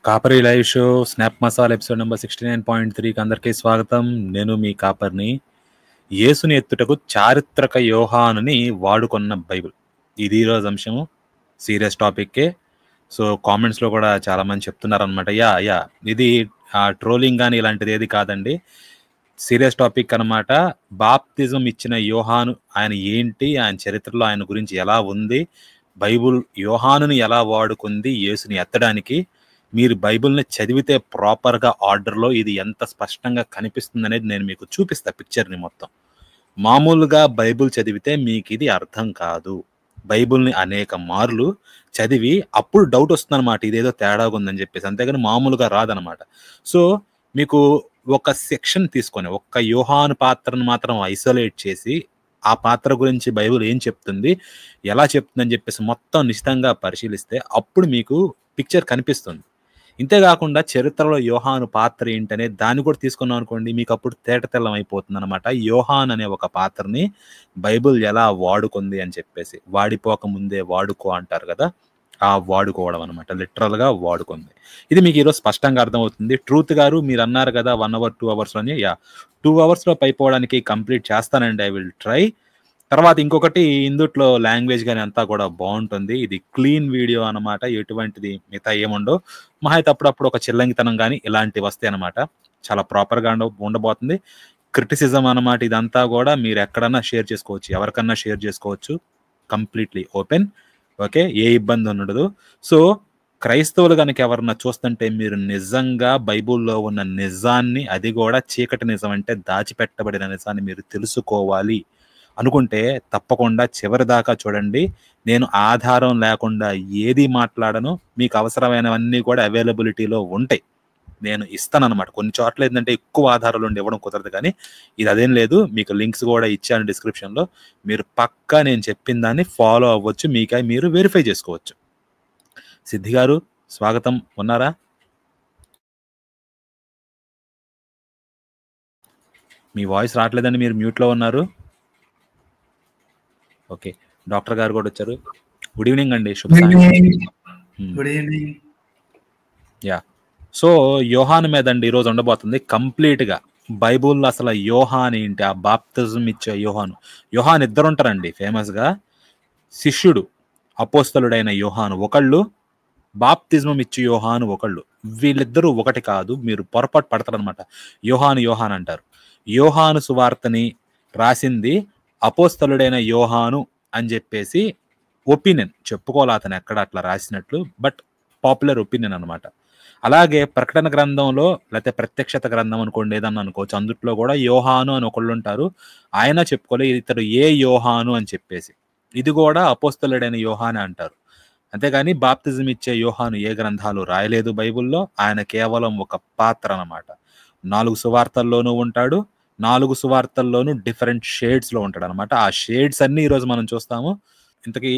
కాపరి live show snap masala episode number 69.3కి అందరికీ స్వాగతం. నేను మీ కాపర్ని. యేసుని ఎత్తుటకు చారిత్రక యోహానుని వాడుకున్న బైబిల్, ఇది ఈరోజు అంశము. సీరియస్ టాపిక్కే. సో కామెంట్స్లో కూడా చాలా మంది చెప్తున్నారనమాట. యా ఇది ట్రోలింగ్ కానీ ఇలాంటిది ఏది కాదండి, సీరియస్ టాపిక్ అనమాట. బాప్తిజం ఇచ్చిన యోహాను ఆయన ఏంటి, ఆయన చరిత్రలో ఆయన గురించి ఎలా ఉంది, బైబుల్ యోహానుని ఎలా వాడుకుంది యేసుని ఎత్తడానికి, మీరు బైబిల్ని చదివితే ప్రాపర్గా ఆర్డర్లో ఇది ఎంత స్పష్టంగా కనిపిస్తుంది అనేది నేను మీకు చూపిస్తా పిక్చర్ని మొత్తం. మామూలుగా బైబిల్ చదివితే మీకు ఇది అర్థం కాదు. బైబిల్ని అనేక మార్లు చదివి అప్పుడు డౌట్ వస్తుంది అనమాట, ఇదేదో తేడాగా ఉందని చెప్పేసి, అంతేగాని మామూలుగా రాదనమాట. సో మీకు ఒక సెక్షన్ తీసుకొని ఒక్క యోహాను పాత్రను మాత్రం ఐసోలేట్ చేసి ఆ పాత్ర గురించి బైబిల్ ఏం చెప్తుంది, ఎలా చెప్తుందని చెప్పేసి మొత్తం నిశ్చితంగా పరిశీలిస్తే అప్పుడు మీకు పిక్చర్ కనిపిస్తుంది. ఇంతేకాకుండా చరిత్రలో యోహాను పాత్ర ఏంటనే దాన్ని కూడా తీసుకున్నాం అనుకోండి, మీకు అప్పుడు తేటతెల్లం అయిపోతుంది అనమాట. యోహాన్ అనే ఒక పాత్రని బైబిల్ ఎలా వాడుకుంది అని చెప్పేసి, వాడిపోక ముందే వాడుకో అంటారు కదా, ఆ వాడుకోవడం అనమాట, లిటరల్గా వాడుకుంది. ఇది మీకు ఈరోజు స్పష్టంగా అర్థమవుతుంది. ట్రూత్ గారు మీరు అన్నారు కదా 1 hour 2 hours అని, 2 hours అయిపోవడానికి కంప్లీట్ చేస్తానండి, ఐ విల్ ట్రై. తర్వాత ఇంకొకటి, ఇందుట్లో లాంగ్వేజ్ కానీ అంతా కూడా బాగుంటుంది. ఇది క్లీన్ వీడియో అనమాట, ఎటువంటిది మిగతా ఏముండవు. మహా అయితే అప్పుడప్పుడు ఒక చిల్లంగితనం కానీ ఇలాంటివి వస్తాయి అనమాట. చాలా ప్రాపర్గా ఉండబోతుంది. క్రిటిసిజం అనమాట ఇదంతా కూడా, మీరు ఎక్కడన్నా షేర్ చేసుకోవచ్చు, ఎవరికన్నా షేర్ చేసుకోవచ్చు, కంప్లీట్లీ ఓపెన్. ఓకే, ఏ ఇబ్బంది ఉండదు. సో క్రైస్తవులు కనుక ఎవరన్నా చూస్తుంటే మీరు నిజంగా బైబుల్లో ఉన్న నిజాన్ని, అది కూడా చీకటి నిజం అంటే దాచిపెట్టబడిన నిజాన్ని మీరు తెలుసుకోవాలి అనుకుంటే తప్పకుండా చివరి దాకా చూడండి. నేను ఆధారం లేకుండా ఏది మాట్లాడను, మీకు అవసరమైనవన్నీ కూడా అవైలబిలిటీలో ఉంటాయి, నేను ఇస్తానన్నమాట. కొన్ని చోట్ల ఏంటంటే ఎక్కువ ఆధారాలు ఉండి ఇవ్వడం కుదరదు, కానీ ఇది అదేం లేదు. మీకు లింక్స్ కూడా ఇచ్చాను డిస్క్రిప్షన్లో, మీరు పక్కా నేను చెప్పిన దాన్ని ఫాలో అవ్వచ్చు, మీకై మీరు వెరిఫై చేసుకోవచ్చు. సిద్ధి గారు స్వాగతం, ఉన్నారా? మీ వాయిస్ రావట్లేదండి, మీరు మ్యూట్లో ఉన్నారు. ఓకే, డాక్టర్ గారు కూడా వచ్చారు. గుడ్ ఈవినింగ్ అండి, శుభ సాయంత్రం. యా, సో యోహాను మీద అండి ఈరోజు ఉండబోతుంది కంప్లీట్గా. బైబుల్లో అసలు యోహాన్ ఏంటి, ఆ బాప్తిజం ఇచ్చే యోహాన్ ఇద్దరు ఉంటారండి ఫేమస్గా. శిష్యుడు అపోస్తలుడైన యోహాను ఒకళ్ళు, బాప్తిజం ఇచ్చే యోహాను ఒకళ్ళు. వీళ్ళిద్దరూ ఒకటి కాదు, మీరు పొరపాటు పడతారనమాట. యోహాను అంటారు. యోహాను సువార్తని రాసింది అపోస్తలుడైన యోహాను అని చెప్పేసి ఒపీనియన్, చెప్పుకోవాలి అతను ఎక్కడ అట్లా రాసినట్లు, బట్ పాపులర్ ఒపీనియన్ అనమాట. అలాగే ప్రకటన గ్రంథంలో, లేకపోతే ప్రత్యక్షత గ్రంథం అనుకోండి, ఏదన్నా అనుకోవచ్చు, అందుట్లో కూడా యోహాను అని ఒకళ్ళు ఉంటారు. ఆయన చెప్పుకోలే ఇతడు ఏ యోహాను అని చెప్పేసి, ఇది కూడా అపోస్తలుడైన యోహానే అంటారు. అంతేగాని బాప్తిజం ఇచ్చే యోహాను ఏ గ్రంథాలు రాయలేదు బైబిల్లో. ఆయన కేవలం ఒక పాత్ర అన్నమాట. 4 సువార్తల్లోనూ ఉంటాడు, 4 సువార్తల్లోనూ డిఫరెంట్ షేడ్స్లో ఉంటాడు అనమాట. ఆ షేడ్స్ అన్ని ఈరోజు మనం చూస్తాము. ఇంతకీ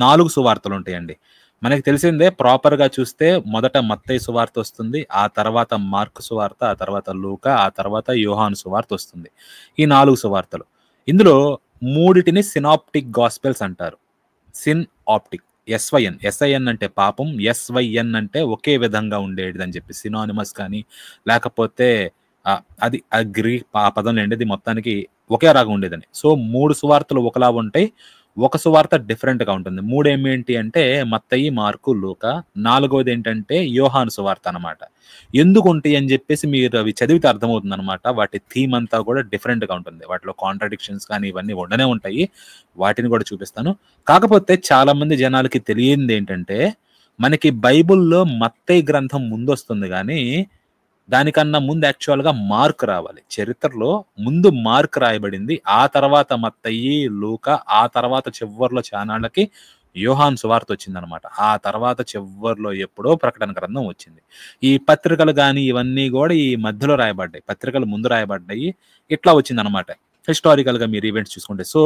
4 సువార్తలు ఉంటాయండి. మనకి తెలిసిందే, ప్రాపర్గా చూస్తే మొదట మత్తయి సువార్త వస్తుంది, ఆ తర్వాత మార్కు సువార్త, ఆ తర్వాత లూకా, ఆ తర్వాత యోహాను సువార్త వస్తుంది. ఈ 4 సువార్తలు, ఇందులో మూడిటిని సినాప్టిక్ గాస్పెల్స్ అంటారు. సిన్ ఆప్టిక్, ఎస్ఐఎన్ అంటే పాపం, ఎస్వైఎన్ అంటే ఒకే విధంగా ఉండేది అని చెప్పి, సినానిమస్ కానీ లేకపోతే అది గ్రీక్ ఆ పదంలో ఉండేది, మొత్తానికి ఒకే రాగా ఉండేదని. సో 3 సువార్తలు ఒకలా ఉంటాయి, ఒక సువార్త డిఫరెంట్గా ఉంటుంది. 3 ఏమేంటి అంటే మత్తయి, మార్కు, లూకా. 4వది ఏంటంటే యోహాను సువార్త అనమాట. ఎందుకు ఉంటాయి అని చెప్పేసి మీరు అవి చదివితే అర్థమవుతుంది అనమాట. వాటి థీమ్ అంతా కూడా డిఫరెంట్గా ఉంటుంది, వాటిలో కాంట్రాడిక్షన్స్ కానీ ఇవన్నీ ఉండనే ఉంటాయి, వాటిని కూడా చూపిస్తాను. కాకపోతే చాలా మంది జనాలకి తెలియంది ఏంటంటే, మనకి బైబుల్లో మత్తయి గ్రంథం ముందు వస్తుంది, కానీ దానికన్నా ముందు యాక్చువల్గా మార్క్ రావాలి. చరిత్రలో ముందు మార్క్ రాయబడింది, ఆ తర్వాత మత్తయి, లూకా, ఆ తర్వాత చివరిలో చానాళ్ళకి యోహాను సువార్త వచ్చిందనమాట. ఆ తర్వాత చివరిలో ఎప్పుడో ప్రకటన గ్రంథం వచ్చింది. ఈ పత్రికలు కానీ ఇవన్నీ కూడా ఈ మధ్యలో రాయబడ్డాయి, పత్రికలు ముందు రాయబడ్డాయి, ఇట్లా వచ్చిందనమాట హిస్టారికల్గా మీరు ఈవెంట్స్ చూసుకుంటే. సో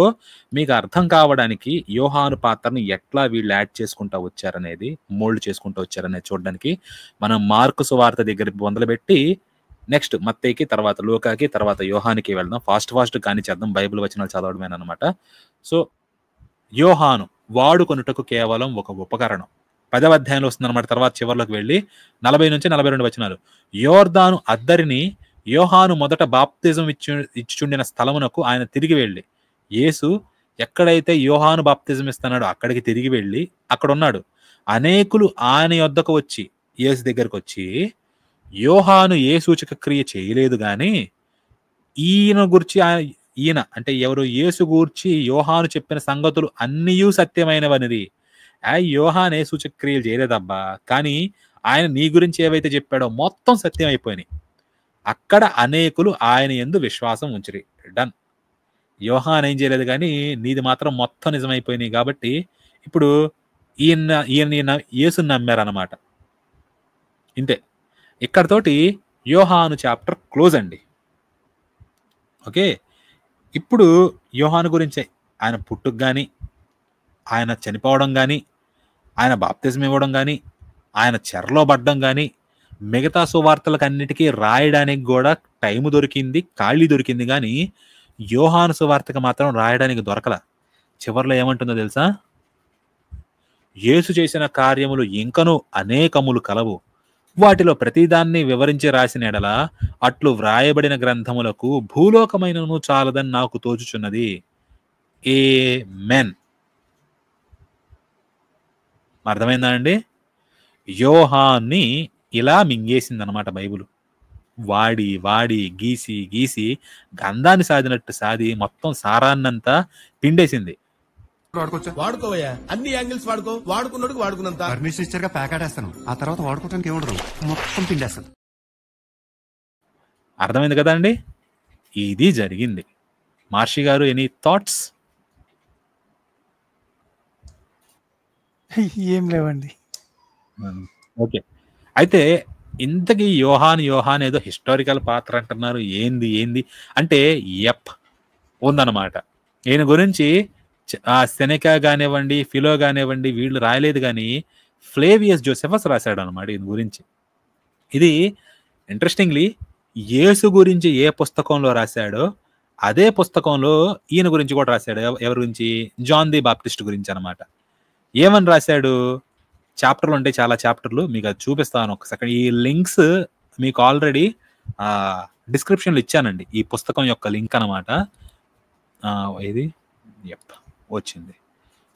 మీకు అర్థం కావడానికి యోహాను పాత్రని ఎట్లా వీళ్ళు యాడ్ చేసుకుంటూ వచ్చారనేది, మోల్డ్ చేసుకుంటూ వచ్చారనేది చూడడానికి మనం మార్కు సువార్త దగ్గర మొదలుపెట్టి నెక్స్ట్ మత్తయికి, తర్వాత లూకాకి, తర్వాత యోహానికి వెళ్దాం. ఫాస్ట్ కానీ చేద్దాం, బైబిల్ వచనాలు చదవడమేనమాట. సో యోహాను వాడుకొనుటకు కేవలం ఒక ఉపకరణం. 10వ అధ్యాయంలో వస్తుందన్నమాట. తర్వాత చివరిలోకి వెళ్ళి 40 నుంచి 42 వచనాలు. యోర్దాను అద్దరిని యోహాను మొదట బాప్తిజం ఇచ్చుచుండిన స్థలమునకు ఆయన తిరిగి వెళ్ళి, యేసు ఎక్కడైతే యోహాను బాప్తిజం ఇస్తున్నాడో అక్కడికి తిరిగి వెళ్ళి అక్కడ ఉన్నాడు. అనేకులు ఆయన యొద్దకు వచ్చి, యేసు దగ్గరకు వచ్చి, యోహాను ఏ సూచక క్రియ చేయలేదు గాని ఈయన అంటే ఎవరు, యేసు గూర్చి యోహాను చెప్పిన సంగతులు అన్నీయూ సత్యమైనవనిది. యోహాన్ ఏ సూచక క్రియలు చేయలేదబ్బా, కానీ ఆయన నీ గురించి ఏవైతే చెప్పాడో మొత్తం సత్యం అయిపోయినాయి. అక్కడ అనేకులు ఆయన యందు విశ్వాసం ఉంచిరి. డన్. యోహాన్ ఏం చేయలేదు కానీ నీది మాత్రం మొత్తం నిజమైపోయినాయి. కాబట్టి ఇప్పుడు ఈయన యేసుని నమ్మారన్నమాట. ఇంతే. ఇక్కడతోటి యోహాను చాప్టర్ క్లోజ్ అండి. ఓకే, ఇప్పుడు యోహాను గురించి ఆయన పుట్టుకు కానీ, ఆయన చనిపోవడం కానీ, ఆయన బాప్తిజం ఇవ్వడం కానీ, ఆయన చెరలో పడ్డం కానీ, మిగతా సువార్తలకు అన్నిటికీ రాయడానికి కూడా టైం దొరికింది, ఖాళీ దొరికింది. కానీ యోహాను సువార్తకు మాత్రం రాయడానికి దొరకల. చివరిలో ఏమంటుందో తెలుసా? యేసు చేసిన కార్యములు ఇంకనూ అనేకములు కలవు, వాటిలో ప్రతిదాన్ని వివరించి రాసిన ఎడల అట్లు వ్రాయబడిన గ్రంథములకు భూలోకమైనను చాలదని నాకు తోచుచున్నది. ఆమేన్. అర్థమైందా అండి? యోహాన్ని ఇలా మింగేసిందనమాట బైబుల్. వాడి వాడి గీసి గీసి గంధాన్ని సాదినట్టు సాది మొత్తం సారాన్నంతా పిండేసింది. వాడుకోవయ్యా, అన్ని యాంగిల్స్ వాడుకో, వాడుకున్నాడు వాడుకున్నంత. పర్మిషన్ ఇచ్చారుగా, ప్యాకెటేస్తాను. ఆ తర్వాత వాడుకోవడానికి ఏముండదు, మొత్తం పిండేస్తాను. అర్థమైంది కదా అండి? ఇది జరిగింది. మహర్షి గారు, ఎనీ థాట్స్? ఏం లేవండి. ఓకే, అయితే ఇంతకీ యోహాన్ ఏదో హిస్టారికల్ పాత్ర అంటున్నారు. ఏంది అంటే ఉందన్నమాట. ఈయన గురించి సెనెకా కానివ్వండి, ఫిలో కానివ్వండి, వీళ్ళు రాయలేదు, కానీ ఫ్లేవియస్ జోసెఫస్ రాశాడు అనమాట ఈయన గురించి. ఇది ఇంట్రెస్టింగ్లీ యేసు గురించి ఏ పుస్తకంలో రాశాడో అదే పుస్తకంలో ఈయన గురించి కూడా రాశాడు. ఎవరి గురించి? జాన్ ది బాప్టిస్ట్ గురించి అనమాట. ఏమని రాశాడు? చాప్టర్లు ఉంటాయి, చాలా చాప్టర్లు, మీకు అది చూపిస్తాను ఒక సెకండ్. ఈ లింక్స్ మీకు ఆల్రెడీ డిస్క్రిప్షన్లో ఇచ్చానండి, ఈ పుస్తకం యొక్క లింక్ అనమాట. ఇది వచ్చింది.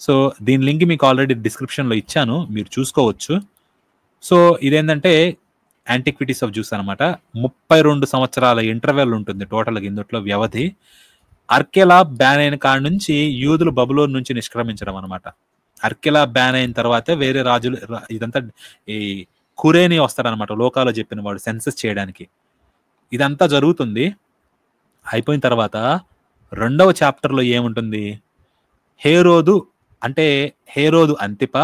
సో దీని లింక్ మీకు ఆల్రెడీ డిస్క్రిప్షన్లో ఇచ్చాను, మీరు చూసుకోవచ్చు. సో ఇదేంటంటే యాంటిక్విటీస్ ఆఫ్ జ్యూస్ అనమాట. 32 సంవత్సరాల ఇంటర్వెల్ ఉంటుంది టోటల్గా ఇందులో వ్యవధి. అర్కెలా బ్యాన్ అయిన కాడ నుంచి యూదులు బబులోన్ నుంచి నిష్క్రమించడం అనమాట. అర్కెలా బ్యాన్ అయిన తర్వాతే వేరే రాజులు, ఇదంతా ఈ కురేని వస్తాడనమాట, లోకాలో చెప్పిన వాడు సెన్సస్ చేయడానికి. ఇదంతా జరుగుతుంది. అయిపోయిన తర్వాత 2వ చాప్టర్లో ఏముంటుంది? హేరోదు అంతిప,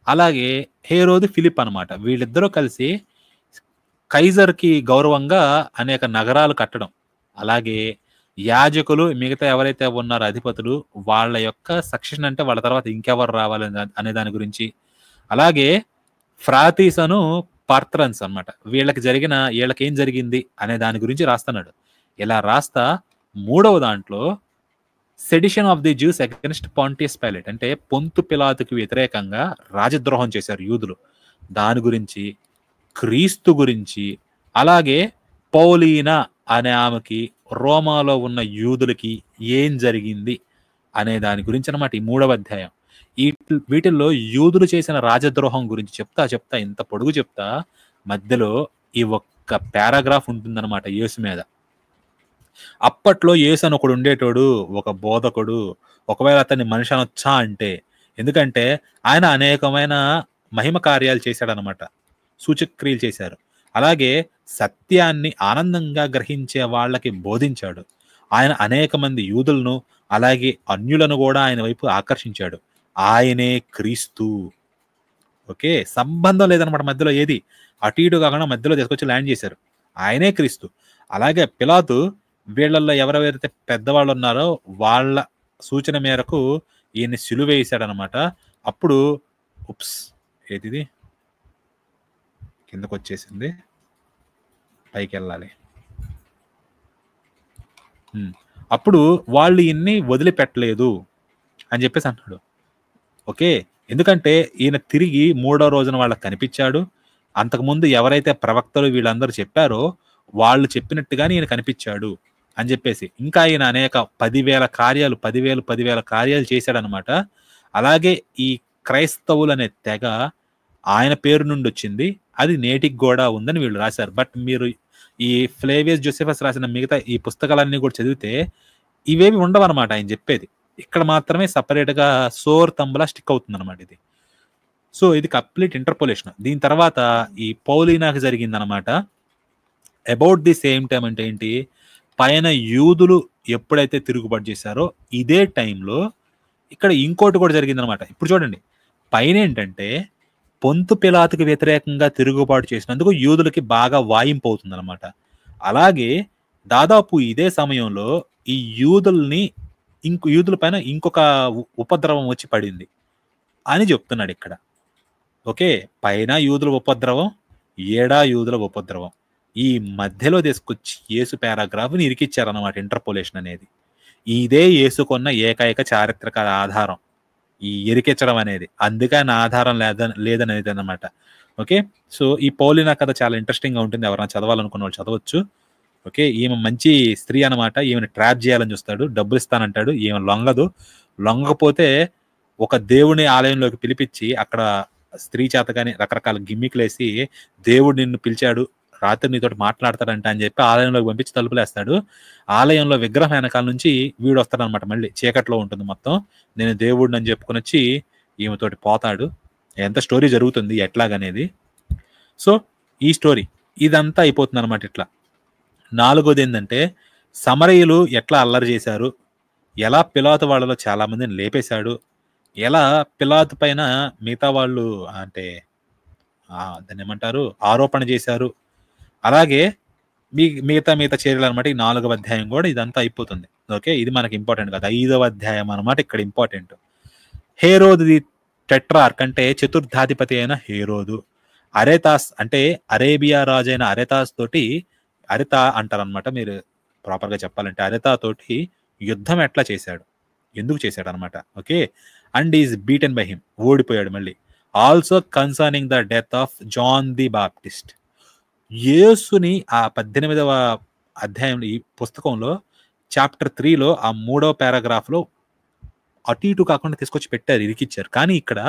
అలాగే హేరోదు ఫిలిప్ అనమాట. వీళ్ళిద్దరూ కలిసి కైజర్కి గౌరవంగా అనేక నగరాలు కట్టడం, అలాగే యాజకులు మిగతా ఎవరైతే ఉన్నారో అధిపతులు వాళ్ళ యొక్క సక్సెషన్, అంటే వాళ్ళ తర్వాత ఇంకెవరు రావాలి అనే దాని గురించి, అలాగే ఫ్రాతీస్ అను పార్థ్రన్స్ అనమాట, వీళ్ళకి ఏం జరిగింది అనే దాని గురించి రాస్తున్నాడు. ఇలా రాస్తా 3వ దాంట్లో sedition of the Jews against Pontius Pilate, అంటే పొంతు పిలాతుకి వ్యతిరేకంగా రాజద్రోహం చేశారు యూదులు, దాని గురించి, క్రీస్తు గురించి, అలాగే పౌలీనా అనే ఆమెకి రోమాలో ఉన్న యూదులకి ఏం జరిగింది అనే దాని గురించి అనమాట ఈ 3వ అధ్యాయం. వీటిల్లో యూదులు చేసిన రాజద్రోహం గురించి చెప్తా ఇంత పొడుగు చెప్తా, మధ్యలో ఈ ఒక్క పారాగ్రాఫ్ ఉంటుందన్నమాట యేసు మీద. అప్పట్లో యేసు అని ఒకడు ఉండేటోడు, ఒక బోధకుడు. ఒకవేళ అతన్ని మనిషి అనొచ్చా అంటే, ఎందుకంటే ఆయన అనేకమైన మహిమ కార్యాలు చేశాడనమాట, సూచక్రియలు చేశారు. అలాగే సత్యాన్ని ఆనందంగా గ్రహించే వాళ్ళకి బోధించాడు. ఆయన అనేక మంది యూదులను అలాగే అన్యులను కూడా ఆయన వైపు ఆకర్షించాడు. ఆయనే క్రీస్తు. ఓకే, సంబంధం లేదనమాట మధ్యలో, ఏది అటు ఇటు కాకుండా మధ్యలో తీసుకొచ్చి ల్యాండ్ చేశారు. ఆయనే క్రీస్తు. అలాగే పిలాతు వీళ్ళల్లో ఎవరెవరైతే పెద్దవాళ్ళు ఉన్నారో వాళ్ళ సూచన మేరకు ఈయన్ని సిలువేశాడనమాట. అప్పుడు ఏది కిందకు వచ్చేసింది, పైకి వెళ్ళాలి. అప్పుడు వాళ్ళు ఈయన్ని వదిలిపెట్టలేదు అని చెప్పేసి అంటున్నాడు. ఓకే, ఎందుకంటే ఈయన తిరిగి 3వ రోజున వాళ్ళకి కనిపించాడు. అంతకుముందు ఎవరైతే ప్రవక్తలు వీళ్ళందరూ చెప్పారో వాళ్ళు చెప్పినట్టుగానే ఈయన కనిపించాడు అని చెప్పేసి, ఇంకా ఈయన అనేక 10,000 కార్యాలు 10,000 కార్యాలు చేశాడనమాట. అలాగే ఈ క్రైస్తవులు అనే తెగ ఆయన పేరు నుండి వచ్చింది, అది నేటికి కూడా ఉందని వీళ్ళు రాశారు. బట్ మీరు ఈ ఫ్లేవియస్ జోసెఫస్ రాసిన మిగతా ఈ పుస్తకాలన్నీ కూడా చదివితే ఇవేవి ఉండవన్నమాట ఆయన చెప్పేది. ఇక్కడ మాత్రమే సపరేట్ గా సోర్ తంబలా స్టిక్ అవుతుంది అనమాట ఇది. సో ఇది కంప్లీట్ ఇంటర్పోలేషన్. దీని తర్వాత ఈ పౌలీనాకి జరిగిందనమాట. అబౌట్ ది సేమ్ టైం అంటే ఏంటి, పైన యూదులు ఎప్పుడైతే తిరుగుబాటు చేశారో ఇదే టైంలో ఇక్కడ ఇంకోటి కూడా జరిగిందనమాట. ఇప్పుడు చూడండి, పైన ఏంటంటే పొంతు పిలాతుకి వ్యతిరేకంగా తిరుగుబాటు చేసినందుకు యూదులకి బాగా వాయింపు అవుతుంది అనమాట. అలాగే దాదాపు ఇదే సమయంలో ఈ యూదుల పైన ఇంకొక ఉపద్రవం వచ్చి పడింది అని చెప్తున్నాడు ఇక్కడ. ఓకే, పైన యూదుల ఉపద్రవం, యూదుల ఉపద్రవం, ఈ మధ్యలో తీసుకొచ్చి యేసు పారాగ్రాఫ్ని ఇరికిచ్చారన్నమాట ఇంటర్పోలేషన్ అనేది. ఇదే యేసుకున్న ఏకైక చారిత్రక ఆధారం ఈ ఇరికించడం అనేది. అందుకే ఆయన ఆధారం లేదనేది అన్నమాట. ఓకే, సో ఈ పౌలీనా కథ చాలా ఇంట్రెస్టింగ్ గా ఉంటుంది. ఎవరైనా చదవాలనుకున్న వాళ్ళు చదవచ్చు. ఓకే, ఈమె మంచి స్త్రీ అనమాట. ఈమెను ట్రాప్ చేయాలని చూస్తాడు, డబ్బులు ఇస్తానంటాడు, ఈమె లొంగకపోతే ఒక దేవుని ఆలయంలోకి పిలిపించి అక్కడ స్త్రీ చేత కానీ రకరకాల గిమ్మికులేసి దేవుడు నిన్ను పిలిచాడు, రాత్రి నీతోటి మాట్లాడతాడంట అని చెప్పి ఆలయంలోకి పంపించి తలుపులేస్తాడు. ఆలయంలో విగ్రహం వెనకాల నుంచి వీడు వస్తాడు అనమాట. మళ్ళీ చీకట్లో ఉంటుంది మొత్తం, నేను దేవుడిని అని చెప్పుకొని వచ్చి ఈమెతోటి పోతాడు. ఎంత స్టోరీ జరుగుతుంది ఎట్లాగనేది. సో ఈ స్టోరీ ఇదంతా అయిపోతుంది అనమాట. ఇట్లా 4వది ఏంటంటే సమరయులు ఎట్లా అల్లరి చేశారు, ఎలా పిలాతు వాళ్ళలో చాలా మందిని లేపేశాడు, ఎలా పిలాతు పైన మిగతా వాళ్ళు అంటే దాన్ని ఏమంటారు ఆరోపణ చేశారు. అలాగే మిగతా చర్యలు అనమాట. ఈ 4వ అధ్యాయం కూడా ఇదంతా అయిపోతుంది. ఓకే, ఇది మనకి ఇంపార్టెంట్ కాదు. 5వ అధ్యాయం అనమాట ఇక్కడ ఇంపార్టెంట్. హేరోదు ది టెట్రార్క్ అంటే చతుర్థాధిపతి అయిన హేరోదు, అరెతాస్ అంటే అరేబియా రాజు అయిన అరెతాస్ తోటి, అరెతా అంటారనమాట మీరు ప్రాపర్గా చెప్పాలంటే, అరెతా తోటి యుద్ధం ఎట్లా చేశాడు, ఎందుకు చేశాడు అనమాట. Okay, and is beaten by him, ఓడిపోయాడు మళ్ళీ. Also concerning the death of John the Baptist, యేసుని ఆ 18వ అధ్యాయంలో ఈ పుస్తకంలో చాప్టర్ 3లో ఆ 3వ పారాగ్రాఫ్లో అటు ఇటు కాకుండా తీసుకొచ్చి పెట్టారు, ఇరికిచ్చారు. కానీ ఇక్కడ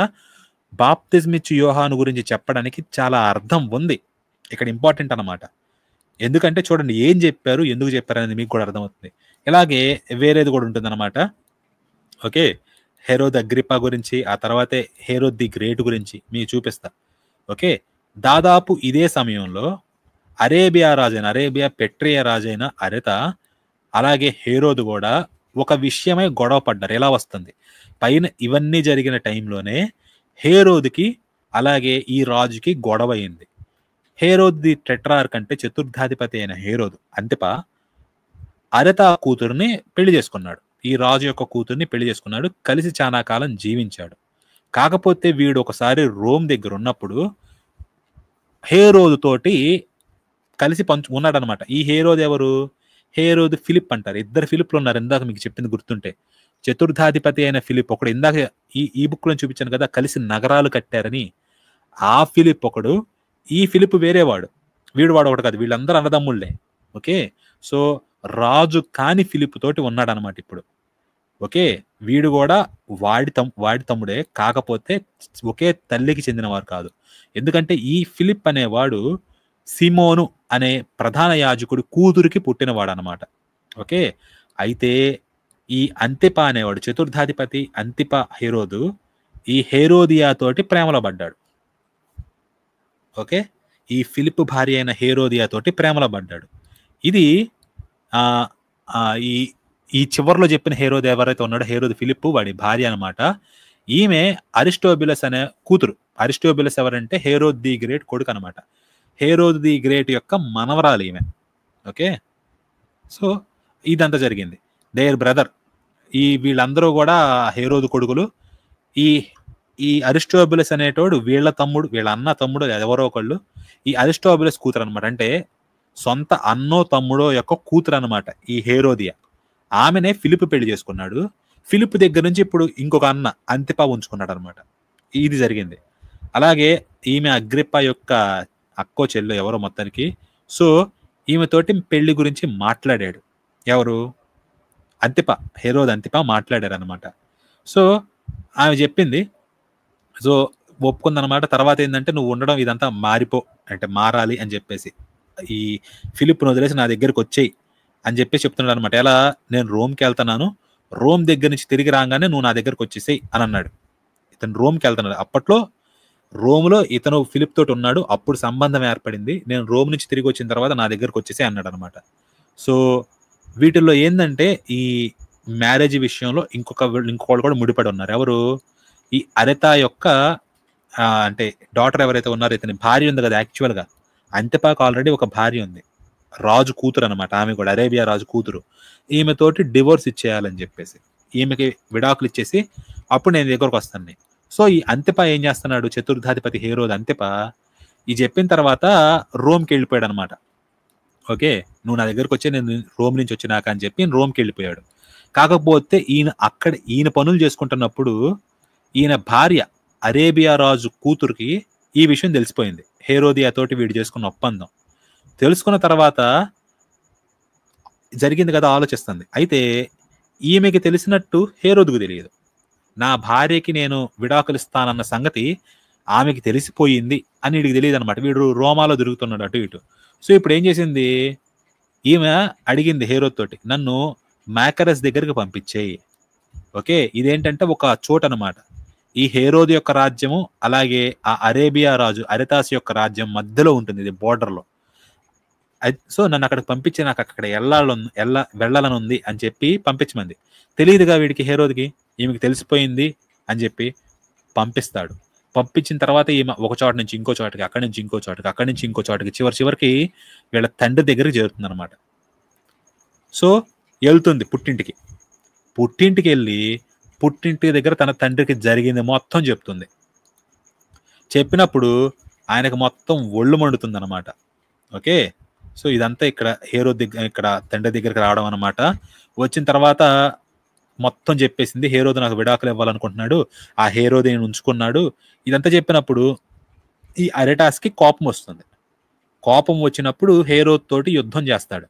బాప్తిజం ఇచ్చి యోహాను గురించి చెప్పడానికి చాలా అర్థం ఉంది ఇక్కడ, ఇంపార్టెంట్ అన్నమాట. ఎందుకంటే చూడండి ఏం చెప్పారు, ఎందుకు చెప్పారు అనేది మీకు కూడా అర్థమవుతుంది. ఇలాగే వేరేది కూడా ఉంటుంది అనమాట. ఓకే, హెరోద్ అగ్రిప్పా గురించి, ఆ తర్వాతే హెరోద్ ది గ్రేట్ గురించి మీకు చూపిస్తా. ఓకే, దాదాపు ఇదే సమయంలో అరేబియా పెట్రియా రాజైన అరెత అలాగే హేరోదు కూడా ఒక విషయమై గొడవ పడ్డారు. ఎలా వస్తుంది, పైన ఇవన్నీ జరిగిన టైంలోనే హేరోదుకి అలాగే ఈ రాజుకి గొడవ అయింది. హేరోద్ ది టెట్రార్క్ అంటే చతుర్థాధిపతి అయిన హేరోదు అంతిప అరెత కూతురుని పెళ్లి చేసుకున్నాడు. ఈ రాజు యొక్క కూతుర్ని పెళ్లి చేసుకున్నాడు, కలిసి చాలా కాలం జీవించాడు. కాకపోతే వీడు ఒకసారి రోమ్ దగ్గర ఉన్నప్పుడు హేరోదు తోటి కలిసి ఉన్నాడు అనమాట. ఈ హేరోదు ఎవరు, హేరోదు ఫిలిప్ అంటారు. 2 ఫిలిప్లు ఉన్నారు, ఇందాక మీకు చెప్పింది గుర్తుంటే. చతుర్థాధిపతి అయిన ఫిలిప్ ఒకడు, ఇందాక ఈ బుక్ లో చూపించాను కదా కలిసి నగరాలు కట్టారని, ఆ ఫిలిప్ ఒకడు. ఈ ఫిలిప్ వేరేవాడు, వాడు ఒకటి కాదు, వీళ్ళందరూ అన్నదమ్ముళ్ళే. ఓకే, సో రాజు కాని ఫిలిప్ తోటి ఉన్నాడు అనమాట ఇప్పుడు. ఓకే, వీడు కూడా వాడి తమ్ముడే, కాకపోతే ఒకే తల్లికి చెందినవారు కాదు. ఎందుకంటే ఈ ఫిలిప్ అనేవాడు సిమోను అనే ప్రధాన యాజకుడు కూతురికి పుట్టినవాడు అనమాట. ఓకే, అయితే ఈ అంతిప అనేవాడు చతుర్థాధిపతి అంతిప హేరోదు ఈ హేరోదియా తోటి ప్రేమలో పడ్డాడు. ఓకే, ఈ ఫిలిప్ భార్య అయిన హేరోదియా తోటి ప్రేమలో పడ్డాడు. ఇది ఈ చివరిలో చెప్పిన హేరోదు ఎవరైతే ఉన్నాడో హేరోదు ఫిలిప్ వాడి భార్య అనమాట. ఈమె అరిస్టోబులస్ అనే కూతురు. అరిస్టోబులస్ ఎవరంటే హేరోద్ ది గ్రేట్ కొడుకు అనమాట. హేరోద్ ది గ్రేట్ యొక్క మనవరాలు ఈమె. ఓకే, సో ఇదంతా జరిగింది. దేర్ బ్రదర్, వీళ్ళందరూ కూడా హేరోదు కొడుకులు. ఈ అరిస్టోబులస్ అనేటోడు వీళ్ళ అన్న తమ్ముడు ఎవరో ఒకళ్ళు. ఈ అరిస్టోబులస్ కూతురు అనమాట, అంటే సొంత అన్నో తమ్ముడో యొక్క కూతురు అనమాట ఈ హేరోదియా. ఆమెనే ఫిలిప్ పెళ్లి చేసుకున్నాడు. ఫిలిప్ దగ్గర నుంచి ఇప్పుడు ఇంకొక అన్న అంతిప ఉంచుకున్నాడు అనమాట. ఇది జరిగింది. అలాగే ఈమె అగ్రిప్ప యొక్క అక్కో చెల్లు ఎవరో మొత్తానికి. సో ఈమెతోటి పెళ్లి గురించి మాట్లాడాడు. ఎవరు? అంతిప, హేరోద్ అంతిప మాట్లాడారనమాట. సో ఆమె చెప్పింది. సో ఒప్పుకుందనమాట. తర్వాత ఏంటంటే నువ్వు ఉండడం ఇదంతా అంటే మారాలి అని చెప్పేసి, ఈ ఫిలిప్ను వదిలేసి నా దగ్గరికి వచ్చేయి అని చెప్పేసి చెప్తున్నాడు అనమాట. ఎలా? నేను రోమ్కి వెళ్తున్నాను, రోమ్ దగ్గర నుంచి తిరిగి రాగానే నువ్వు నా దగ్గరకు వచ్చేసేయి అని అన్నాడు. ఇతను రోమ్కి వెళ్తున్నాడు. అప్పట్లో రోమ్లో ఇతను ఫిలిప్ తోటి ఉన్నాడు. అప్పుడు సంబంధం ఏర్పడింది. నేను రోమ్ నుంచి తిరిగి వచ్చిన తర్వాత నా దగ్గరకు వచ్చేసి అన్నాడు అనమాట. సో వీటిల్లో ఏంటంటే ఈ మ్యారేజ్ విషయంలో ఇంకొకళ్ళు కూడా ముడిపడి ఉన్నారు. ఎవరు? ఈ అరెతా యొక్క అంటే డాటర్ ఎవరైతే ఉన్నారో, ఇతని భార్య ఉంది కదా. యాక్చువల్గా అంతిపాకు ఆల్రెడీ ఒక భార్య ఉంది, రాజు కూతురు అనమాట. ఆమె కూడా అరేబియా రాజు కూతురు. ఈమెతోటి డివోర్స్ ఇచ్చేయాలని చెప్పేసి, ఈమెకి విడాకులు ఇచ్చేసి అప్పుడు నేను దగ్గరకు వస్తాను. సో ఈ అంతిప ఏం చేస్తున్నాడు? చతుర్థాధిపతి హేరోద్ అంతిప ఈ చెప్పిన తర్వాత రోమ్కి వెళ్ళిపోయాడు అనమాట. ఓకే, నువ్వు నా దగ్గరకు వచ్చి నేను రోమ్ నుంచి వచ్చినాక అని చెప్పి రోమ్కి వెళ్ళిపోయాడు. కాకపోతే ఈయన పనులు చేసుకుంటున్నప్పుడు ఈయన భార్య అరేబియా రాజు కూతురికి ఈ విషయం తెలిసిపోయింది. హేరోదియాతోటి వీడు చేసుకున్న ఒప్పందం తెలుసుకున్న తర్వాత జరిగింది కదా, ఆలోచిస్తుంది. అయితే ఈమెకి తెలిసినట్టు హేరోదుకు తెలియదు. నా భార్యకి నేను విడాకులు ఇస్తానన్న సంగతి ఆమెకి తెలిసిపోయింది అని వీడికి తెలియదు అనమాట. వీడు రోమాలో తిరుగుతున్నాడు అటు ఇటు. సో ఇప్పుడు ఏం చేసింది? ఈమె అడిగింది హేరోద్ తోటి, నన్ను మ్యాకరస్ దగ్గరికి పంపించేయి. ఓకే, ఇదేంటంటే ఒక చోట అనమాట. ఈ హేరోద్ యొక్క రాజ్యము అలాగే ఆ అరేబియా రాజు అరెతాస్ యొక్క రాజ్యం మధ్యలో ఉంటుంది, ఇది బోర్డర్లో. సో నన్ను అక్కడికి పంపించి నాకు అక్కడ వెళ్ళాలని ఉంది అని చెప్పి పంపించమంది. తెలియదుగా వీడికి హేరోద్కి, ఈమెకి తెలిసిపోయింది అని చెప్పి పంపిస్తాడు. పంపించిన తర్వాత ఈమె ఒక చోట నుంచి ఇంకో చోటకి, అక్కడి నుంచి ఇంకో చోటకి, అక్కడి నుంచి ఇంకో చోటకి, చివరికి వీళ్ళ తండ్రి దగ్గరికి చేరుతుంది అనమాట. సో వెళ్తుంది పుట్టింటికి వెళ్ళి పుట్టింటి దగ్గర తన తండ్రికి జరిగింది మొత్తం చెప్తుంది. చెప్పినప్పుడు ఆయనకు మొత్తం ఒళ్ళు మండుతుంది అనమాట. ఓకే, సో ఇదంతా ఇక్కడ హేరోద్ ఇక్కడ తండ్రి దగ్గరికి రావడం అనమాట. వచ్చిన తర్వాత మొత్తం చెప్పేసింది. హేరోద్ నాకు విడాకులు ఇవ్వాలనుకుంటున్నాడు, ఆ హేరోద్ నేను ఉంచుకున్నాడు. ఇదంతా చెప్పినప్పుడు ఈ అరెటాస్కి కోపం వస్తుంది. కోపం వచ్చినప్పుడు హేరోద్ తోటి యుద్ధం చేస్తాడు.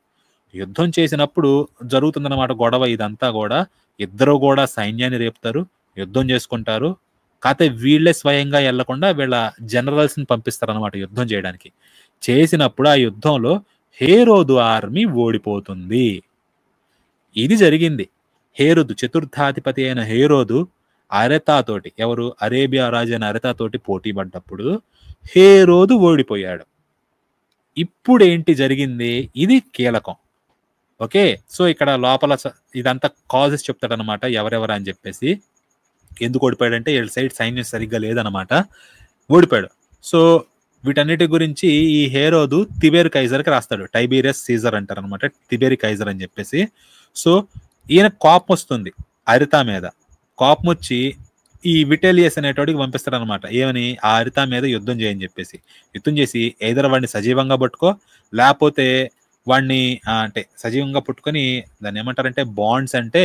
యుద్ధం చేసినప్పుడు జరుగుతుందన్నమాట గొడవ. ఇదంతా కూడా ఇద్దరు కూడా సైన్యాన్ని రేపుతారు, యుద్ధం చేసుకుంటారు. కాకపోతే వీళ్ళే స్వయంగా వెళ్లకుండా వీళ్ళ జనరల్స్ని పంపిస్తారు అనమాట యుద్ధం చేయడానికి. చేసినప్పుడు ఆ యుద్ధంలో హేరోదు ఆర్మీ ఓడిపోతుంది. ఇది జరిగింది. హేరోదు చతుర్థాధిపతి అయిన హేరోదు అరెతాతోటి, ఎవరు? అరేబియా రాజు అయిన అరెతాతోటి పోటీ పడ్డప్పుడు హేరోదు ఓడిపోయాడు. ఇప్పుడు ఏంటి జరిగింది? ఇది కీలకం. ఓకే, సో ఇక్కడ లోపల ఇదంతా కాజెస్ చెప్తాడనమాట, ఎవరెవరు అని చెప్పేసి. ఎందుకు ఓడిపోయాడంటే వీళ్ళ సైడ్ సైన్యం సరిగ్గా లేదనమాట, ఓడిపోయాడు. సో వీటన్నిటి గురించి ఈ హేరోదు తిబేర్ కైజర్కి రాస్తాడు. టైబీరియస్ సీజర్ అంటారు అనమాట, తిబేరి కైజర్ అని చెప్పేసి. సో ఈయన కోపం వస్తుంది అరితా మీద. కోపం వచ్చి ఈ విటేలియస్ అనేటోడికి పంపిస్తాడు అనమాట. ఏమని? ఆ అరితా మీద యుద్ధం చేయని చెప్పేసి. యుద్ధం చేసి ఎయిదర్ వాడిని సజీవంగా పట్టుకో, లేకపోతే వాడిని అంటే సజీవంగా పుట్టుకొని దాన్ని ఏమంటారంటే బాండ్స్, అంటే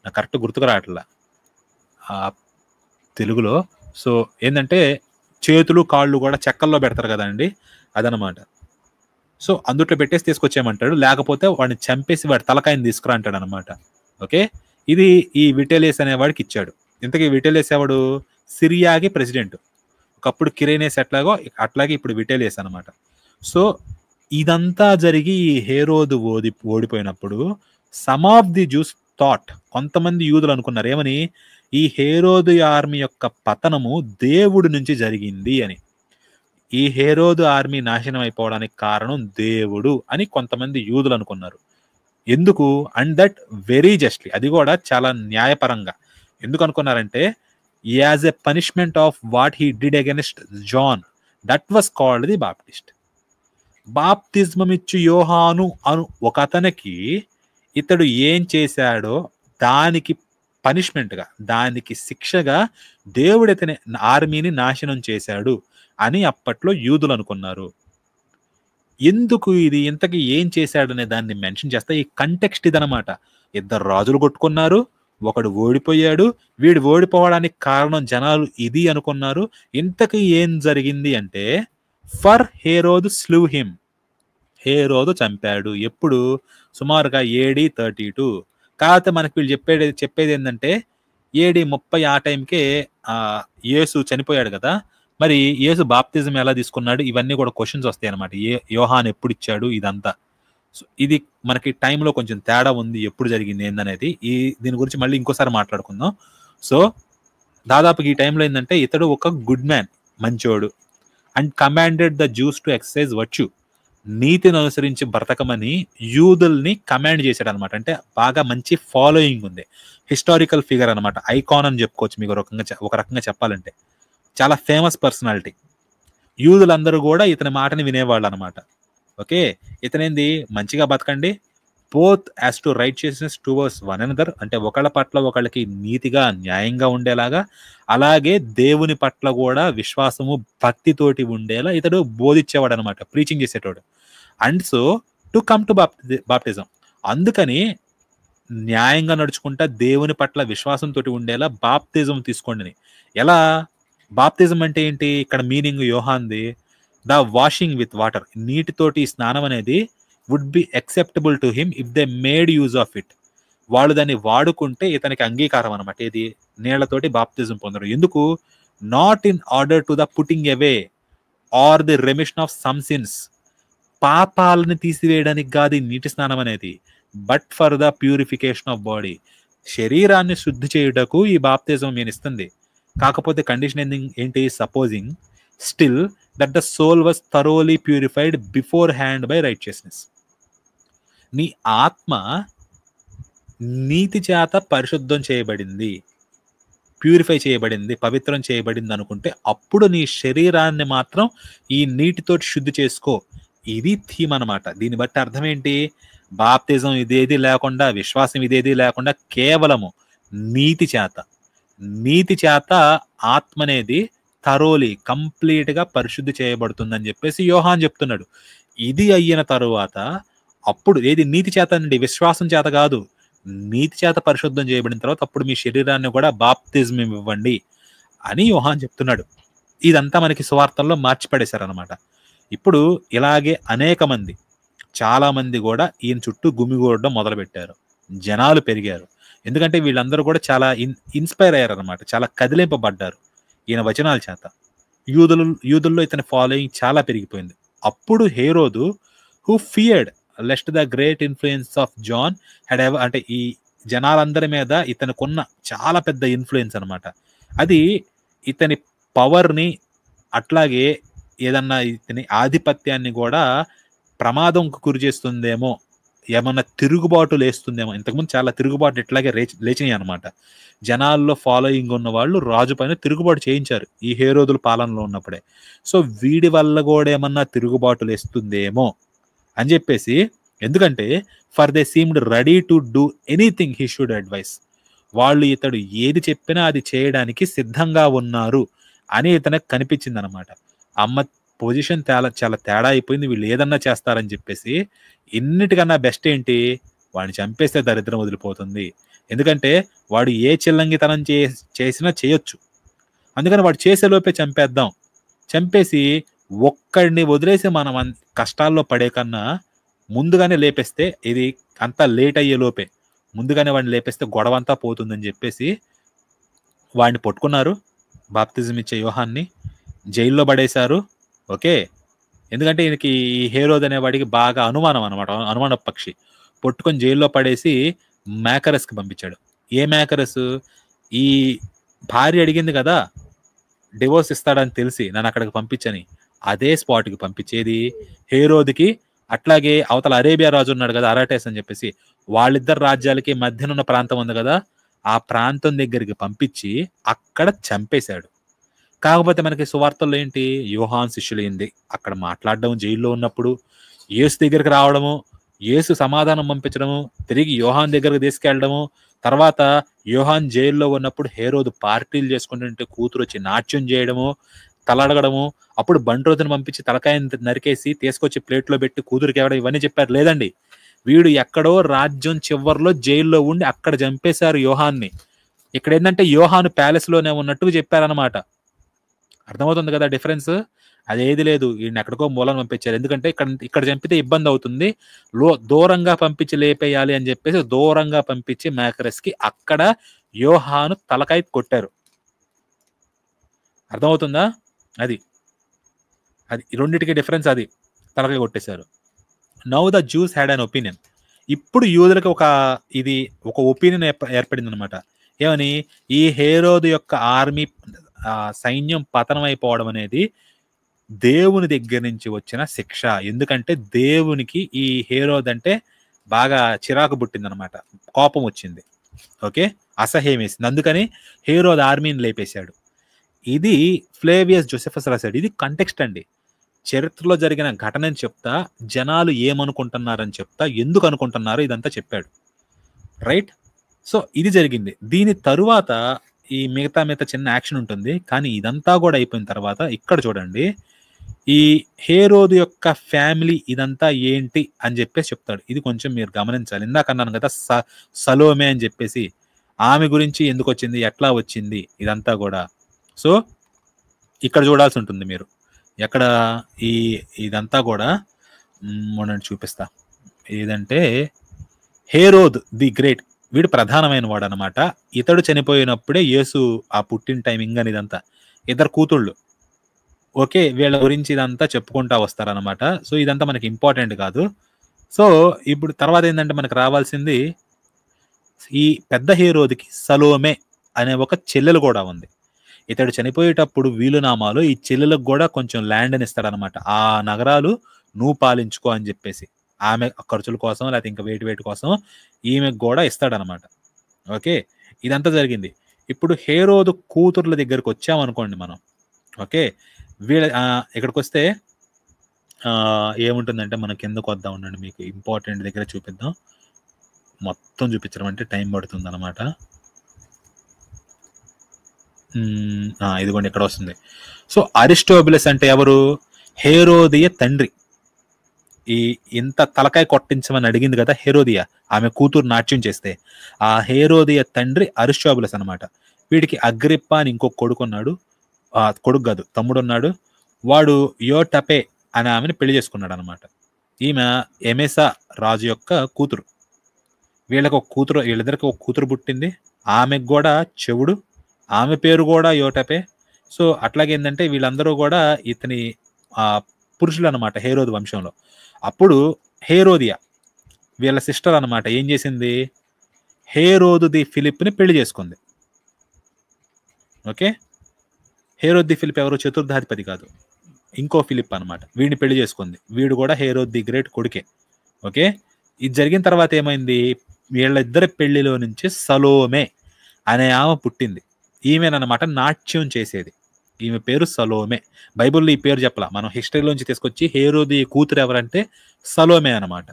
నాకు కరెక్ట్ గుర్తుకు రావట్లా తెలుగులో. సో ఏంటంటే చేతులు కాళ్ళు కూడా చెక్కల్లో పెడతారు కదండి, అదనమాట. సో అందుట్లో పెట్టేసి తీసుకొచ్చేయమంటాడు, లేకపోతే వాడిని చంపేసి వాడి తలకాయని తీసుకురా అంటాడు అనమాట. ఓకే, ఇది ఈ విటేలియస్ అనేవాడికి ఇచ్చాడు. ఇంతకీ విటేలియస్ ఎవడు? సిరియాకి ప్రెసిడెంట్. ఒకప్పుడు కిరేనేస్ అట్లాగే ఇప్పుడు విటేలియస్ అనమాట. సో ఇదంతా జరిగి ఈ హేరోదు ఓడిపోయినప్పుడు some of the Jews thought, కొంతమంది యూదులు అనుకున్నారు ఏమని? ఈ హేరోదు ఆర్మీ యొక్క పతనము దేవుడి నుంచి జరిగింది అని. ఈ హేరోదు ఆర్మీ నాశనం అయిపోవడానికి కారణం దేవుడు అని కొంతమంది యూదులు అనుకున్నారు. ఎందుకు? అండ్ దట్ వెరీ జస్ట్లీ, అది కూడా చాలా న్యాయపరంగా. ఎందుకు అనుకున్నారంటే as a punishment of what he did against John, that was called the Baptist. బాప్తిజం ఇచ్చు యోహాను అను ఒక అతనికి ఇతడు ఏం చేశాడో దానికి పనిష్మెంట్గా, దానికి శిక్షగా దేవుడు ఇతని ఆర్మీని నాశనం చేశాడు అని అప్పట్లో యూదులు అనుకున్నారు. ఎందుకు ఇది ఇంతకీ ఏం చేశాడనే దాన్ని మెన్షన్ చేస్తే ఈ కంటెక్స్ట్ ఇదనమాట. ఇద్దరు రాజులు కొట్టుకున్నారు, ఒకడు ఓడిపోయాడు, వీడు ఓడిపోవడానికి కారణం జనాలు ఇది అనుకున్నారు. ఇంతకీ ఏం జరిగింది అంటే ఫర్ హేరోదు స్లూ హిమ్, హేరోదు చంపాడు. ఎప్పుడు? సుమారుగా AD 32. కాకపోతే మనకి వీళ్ళు చెప్పేది ఏంటంటే AD 30 ఆ టైంకే యేసు చనిపోయాడు కదా. మరి యేసు బాప్తిజం ఎలా తీసుకున్నాడు, ఇవన్నీ కూడా క్వశ్చన్స్ వస్తాయి అనమాట. యోహాన్ ఎప్పుడు ఇచ్చాడు, ఇదంతా. సో ఇది మనకి టైంలో కొంచెం తేడా ఉంది, ఎప్పుడు జరిగింది ఏందనేది. దీని గురించి మళ్ళీ ఇంకోసారి మాట్లాడుకుందాం. సో దాదాపు ఈ టైంలో ఏంటంటే ఇతడు ఒక గుడ్ మ్యాన్, మంచోడు. And commanded the juice to exercise virtue, నీతిని అనుసరించి బ్రతకమని యూదుల్ని కమాండ్ చేశాడు అనమాట. అంటే బాగా మంచి ఫాలోయింగ్ ఉంది, హిస్టారికల్ ఫిగర్ అనమాట, ఐకాన్ అని చెప్పుకోవచ్చు మీకు ఒక రకంగా చెప్పాలంటే. చాలా ఫేమస్ పర్సనాలిటీ. యూదులందరూ కూడా ఇతని మాటని వినేవాళ్ళు అనమాట. ఓకే, ఇతనేంది మంచిగా బతకండి, both as to righteousness towards one another, అంటే ఒకళ్ళ పట్ల ఒకళ్ళకి నీతిగా న్యాయంగా ఉండేలాగా, అలాగే దేవుని పట్ల కూడా విశ్వాసము భక్తితోటి ఉండేలా ఇతడు బోధించేవాడు అనమాట, ప్రీచింగ్ చేసేటోడు. And so to come to baptism, అందుకని న్యాయంగా నడుచుకుంటా దేవుని పట్ల విశ్వాసంతో ఉండేలా బాప్తిజం తీసుకోండి. ఎలా? బాప్తిజం అంటే ఏంటి ఇక్కడ మీనింగ్ యోహాన్ది? ద వాషింగ్ విత్ వాటర్, నీటితోటి స్నానం అనేది would be acceptable to him if they made use of it. వాళ్ళు దాన్ని వాడుకుంటే ఇతనికి అంగీకారం అనమాట. ఇది నీళ్లతోటి బాప్తిజం పొందడం. ఎందుకు? Not in order to the putting away are the remission of some since, పాపాలని తీసివేయడానికి కాదు ఈ నీటి స్నానం అనేది, but for the purification of body, శరీరాన్ని శుద్ధి చేయుటకు ఈ బాప్తిజం నేను ఇస్తుంది. కాకపోతే కండిషన్ ఏంటి? Supposing still that the soul was thoroughly purified beforehand by righteousness. నీ ఆత్మ నీతి చేత పరిశుద్ధం చేయబడింది, ప్యూరిఫై చేయబడింది, పవిత్రం చేయబడింది అనుకుంటే అప్పుడు నీ శరీరాన్ని మాత్రం ఈ నీటితో శుద్ధి చేసుకో. ఇది థీమ్ అనమాట. దీన్ని బట్టి అర్థం ఏంటి? బాప్తిజం ఇదేది లేకుండా, విశ్వాసం ఇదేది లేకుండా కేవలము నీతి చేత ఆత్మ అనేది థరోలీ కంప్లీట్ గా పరిశుద్ధి చేయబడుతుందని చెప్పేసి యోహాన్ చెప్తున్నాడు. ఇది అయిన తరువాత అప్పుడు ఏది నీతి చేత అండి, విశ్వాసం చేత కాదు, నీతి చేత పరిశుద్ధం చేయబడిన తర్వాత అప్పుడు మీ శరీరాన్ని కూడా బాప్తిజం ఇవ్వండి అని యోహాన్ చెప్తున్నాడు. ఇదంతా మనకి సువార్తల్లో మార్చిపడేశారు అనమాట. ఇప్పుడు ఇలాగే అనేక మంది, చాలా మంది కూడా ఈయన చుట్టూ గుమిగూడడం మొదలు పెట్టారు. జనాలు పెరిగారు. ఎందుకంటే వీళ్ళందరూ కూడా చాలా ఇన్స్పైర్ అయ్యారు అనమాట, చాలా కదిలింపబడ్డారు ఈయన వచనాల చేత. యూదుల్లో ఇతని ఫాలోయింగ్ చాలా పెరిగిపోయింది. అప్పుడు హేరోదు who feared lest the great influence of John had over, అంటే ఈ జనాలందరి మీద ఇతనుకున్న చాలా పెద్ద ఇన్ఫ్లుయెన్స్ అనమాట. అది ఇతని పవర్ని, అట్లాగే ఏదన్నా ఇతని ఆధిపత్యాన్ని కూడా ప్రమాదంకు గురి చేస్తుందేమో, ఏమన్నా తిరుగుబాటు లేస్తుందేమో. ఇంతకుముందు చాలా తిరుగుబాటు ఇట్లాగే లేచినాయి అనమాట. జనాల్లో ఫాలోయింగ్ ఉన్న వాళ్ళు రాజు పైన తిరుగుబాటు చేయించారు ఈ హేరోదుల పాలనలో ఉన్నప్పుడే. సో వీడి వల్ల కూడా ఏమన్నా తిరుగుబాటు లేస్తుందేమో అని చెప్పేసి, ఎందుకంటే for they seemed ready to do anything he should advice, వాళ్ళు ఇతడు ఏది చెప్పినా అది చేయడానికి సిద్ధంగా ఉన్నారు అని ఇతనికి కనిపించింది అనమాట. అమ్మ పొజిషన్ చాలా తేడా అయిపోయింది, వీళ్ళు ఏదన్నా చేస్తారని చెప్పేసి ఇన్నిటికన్నా బెస్ట్ ఏంటి, వాడిని చంపేస్తే దరిద్రం వదిలిపోతుంది. ఎందుకంటే వాడు ఏ చిల్లంగితనం చేసినా చేయొచ్చు, అందుకని వాడు చేసేలోపే చంపేద్దాం, చంపేసి ఒక్కడిని వదిలేసి మనం కష్టాల్లో పడే కన్నా ముందుగానే లేపేస్తే, ఇది అంతా లేట్ అయ్యే లోపే ముందుగానే వాడిని లేపేస్తే గొడవంతా పోతుందని చెప్పేసి వాడిని పట్టుకున్నారు. బాప్తిజం ఇచ్చే యోహాన్ని జైల్లో పడేశారు. ఓకే, ఎందుకంటే ఈయనకి ఈ హేరోద్ అనేవాడికి బాగా అనుమానం అనమాట, అనుమాన పక్షి. పట్టుకొని జైల్లో పడేసి మేకరస్కి పంపించాడు. ఏ మేకరస్? ఈ భార్య అడిగింది కదా డివోర్స్ ఇస్తాడని తెలిసి నన్ను అక్కడికి పంపించని, అదే స్పాట్కి పంపించేది హేరోద్కి. అట్లాగే అవతల అరేబియా రాజు ఉన్నాడు కదా, అరాటేస్ అని చెప్పేసి, వాళ్ళిద్దరు రాజ్యాలకి మధ్యనున్న ప్రాంతం ఉంది కదా, ఆ ప్రాంతం దగ్గరికి పంపించి అక్కడ చంపేశాడు. కాకపోతే మనకి సువార్తల్లో ఏంటి, యోహాన్ శిష్యులైంది అక్కడ మాట్లాడడం, జైల్లో ఉన్నప్పుడు యేసు దగ్గరికి రావడము, యేసు సమాధానం పంపించడము, తిరిగి యోహాన్ దగ్గరకు తీసుకెళ్ళడము, తర్వాత యోహాన్ జైల్లో ఉన్నప్పుడు హేరోదు పార్టీలు చేసుకుంటుంటే కూతురు వచ్చి నాట్యం చేయడము, తలడగడము, అప్పుడు బంట్రోతుని పంపించి తలకాయని నరికేసి తీసుకొచ్చి ప్లేట్లో పెట్టి కూతురికి ఇవ్వడం, ఇవన్నీ చెప్పారు. లేదండి, వీడు ఎక్కడో రాజ్యం చివర్లో జైల్లో ఉండి అక్కడ చంపేశారు యోహాన్ని. ఇక్కడ ఏంటంటే యోహాను ప్యాలెస్ లోనే ఉన్నట్టుగా చెప్పారనమాట. అర్థమవుతుంది కదా డిఫరెన్స్? అదేది లేదు, ఈయన ఎక్కడికో మూలం పంపించారు. ఎందుకంటే ఇక్కడ చంపితే ఇబ్బంది అవుతుంది, దూరంగా పంపించి లేపేయాలి అని చెప్పేసి దూరంగా పంపించి మ్యాకరస్ కి అక్కడ యోహాను తలకాయ కొట్టారు. అర్థమవుతుందా? అది రెండింటికి డిఫరెన్స్, అది తలకాయ కొట్టేశారు. Now the juice had an opinion. ఇప్పుడు యూదులకు ఒక ఒపీనియన్ ఏర్పడింది అనమాట. ఏమని? ఈ హేరోదు యొక్క ఆర్మీ సైన్యం పతనం అయిపోవడం అనేది దేవుని దగ్గర నుంచి వచ్చిన శిక్ష. ఎందుకంటే దేవునికి ఈ హేరోద్ అంటే బాగా చిరాకు పుట్టిందనమాట, కోపం వచ్చింది. ఓకే, అసహ్యం వేసింది. అందుకని హేరోద్ ఆర్మీని లేపేశాడు. ఇది ఫ్లేవియస్ జోసెఫస్ రాశాడు. ఇది కంటెక్స్ట్ అండి, చరిత్రలో జరిగిన ఘటనని చెప్తా, జనాలు ఏమనుకుంటున్నారని చెప్తా, ఎందుకు అనుకుంటున్నారో ఇదంతా చెప్పాడు. రైట్? సో ఇది జరిగింది. దీని తరువాత ఈ మిగతా చిన్న యాక్షన్ ఉంటుంది. కానీ ఇదంతా కూడా అయిపోయిన తర్వాత ఇక్కడ చూడండి, ఈ హేరోదు యొక్క ఫ్యామిలీ ఇదంతా ఏంటి అని చెప్పేసి చెప్తాడు. ఇది కొంచెం మీరు గమనించాలి. ఇందాక అన్నాను కదా సలోమే అని చెప్పేసి, ఆమె గురించి ఎందుకు వచ్చింది, ఎట్లా వచ్చింది, ఇదంతా కూడా. సో ఇక్కడ చూడాల్సి ఉంటుంది మీరు. ఎక్కడ ఇదంతా కూడా మనం చూపిస్తా. ఏదంటే హేరోద్ ది గ్రేట్, వీడు ప్రధానమైన వాడు అనమాట. ఇతడు చనిపోయినప్పుడే యేసు ఆ పుట్టిన టైమింగ్ అని ఇదంతా. ఇద్దరు కూతుళ్ళు. ఓకే, వీళ్ళ గురించి ఇదంతా చెప్పుకుంటా వస్తారనమాట. సో ఇదంతా మనకి ఇంపార్టెంట్ కాదు. సో ఇప్పుడు తర్వాత ఏంటంటే మనకు రావాల్సింది, ఈ పెద్ద హేరోదికి సలోమే అనే ఒక చెల్లెలు కూడా ఉంది. ఇతడు చనిపోయేటప్పుడు వీలునామాలో ఈ చెల్లెలకు కూడా కొంచెం ల్యాండ్ అని ఇస్తాడనమాట. ఆ నగరాలు నువ్వు పాలించుకో అని చెప్పేసి, ఆమె ఖర్చుల కోసం లేకపోతే ఇంకా వేటి కోసం ఈమెకు కూడా ఇస్తాడనమాట. ఓకే, ఇదంతా జరిగింది. ఇప్పుడు హేరోదు కూతుర్ల దగ్గరకు వచ్చామనుకోండి మనం. ఓకే, ఇక్కడికి వస్తే ఏముంటుందంటే మనం కిందకు వద్దాం ఉండండి, మీకు ఇంపార్టెంట్ దగ్గర చూపిద్దాం. మొత్తం చూపించడం అంటే టైం పడుతుంది అనమాట. ఇదిగోండి ఇక్కడ వస్తుంది. సో అరిస్టోబులస్ అంటే ఎవరు? హేరోదియ తండ్రి. ఇంత తలకాయ కొట్టించమని అడిగింది కదా హేరోదియ, ఆమె కూతురు నాట్యం చేస్తే, ఆ హేరోదియ తండ్రి అరిస్టోబులస్ అనమాట. వీడికి అగ్రిప్ప అని ఇంకొక కొడుకున్నాడు, కొడుకు కాదు తమ్ముడు ఉన్నాడు. వాడు యోటపే అనే ఆమెను పెళ్లి చేసుకున్నాడు అనమాట. ఈమె ఎమెసా రాజు యొక్క కూతురు. వీళ్ళిద్దరికి ఒక కూతురు పుట్టింది. ఆమెకు కూడా చెవుడు, ఆమె పేరు కూడా యోటపే. సో అట్లాగే ఏంటంటే వీళ్ళందరూ కూడా ఇతని పురుషులు అనమాట హేరోదు వంశంలో. అప్పుడు హేరోదియా వీళ్ళ సిస్టర్ అనమాట ఏం చేసింది, హేరోదు ది ఫిలిప్ని పెళ్లి చేసుకుంది. ఓకే, హేరోద్ ది ఫిలిప్ ఎవరు? చతుర్థాధిపతి కాదు, ఇంకో ఫిలిప్ అనమాట. వీడిని పెళ్లి చేసుకుంది. వీడు కూడా హేరోద్ ది గ్రేట్ కొడుకే. ఓకే, ఇది జరిగిన తర్వాత ఏమైంది, వీళ్ళిద్దరి పెళ్లిలో నుంచి సలోమే అనే ఆమె పుట్టింది. ఈమెనమాట నాట్యం చేసేది. ఈమె పేరు సలోమే. బైబిల్లో ఈ పేరు చెప్పలా, మనం హిస్టరీలోంచి తీసుకొచ్చి హేరోది కూతురు ఎవరంటే సలోమే అనమాట.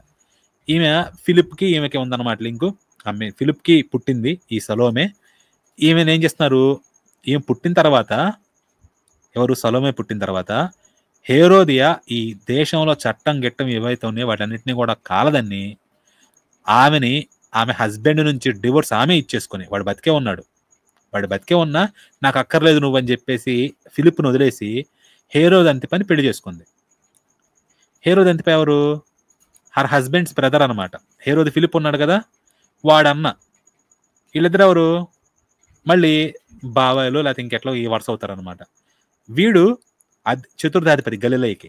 ఈమె ఫిలిప్కి ఈమెకి ఉందన్నమాట లింకు. ఆమె ఫిలిప్కి పుట్టింది ఈ సలోమే. ఈమెను ఏం చేస్తున్నారు, ఈమె పుట్టిన తర్వాత, ఎవరు? సలోమే పుట్టిన తర్వాత హేరోదియా ఈ దేశంలో చట్టం గిట్టం ఏవైతే ఉన్నాయో వాటన్నిటిని కూడా కాలదని ఆమె హస్బెండ్ నుంచి డివోర్స్ ఆమె ఇచ్చేసుకుని, వాడు బతికే ఉన్నా నాకు అక్కర్లేదు నువ్వు అని చెప్పేసి ఫిలిప్ను వదిలేసి హేరోద్ అంతిపని పెళ్లి చేసుకుంది. హేరోద్ అంతిప ఎవరు? హర్ హస్బెండ్స్ బ్రదర్ అనమాట. హేరోద్ ఫిలిప్ ఉన్నాడు కదా, వాడన్న. వీళ్ళిద్దరు ఎవరు? మళ్ళీ బాబాయ్లు లేకపోతే ఇంకెట్లో ఈ వరుస అవుతారనమాట. వీడు చతుర్థాధిపతి గలిలయకి.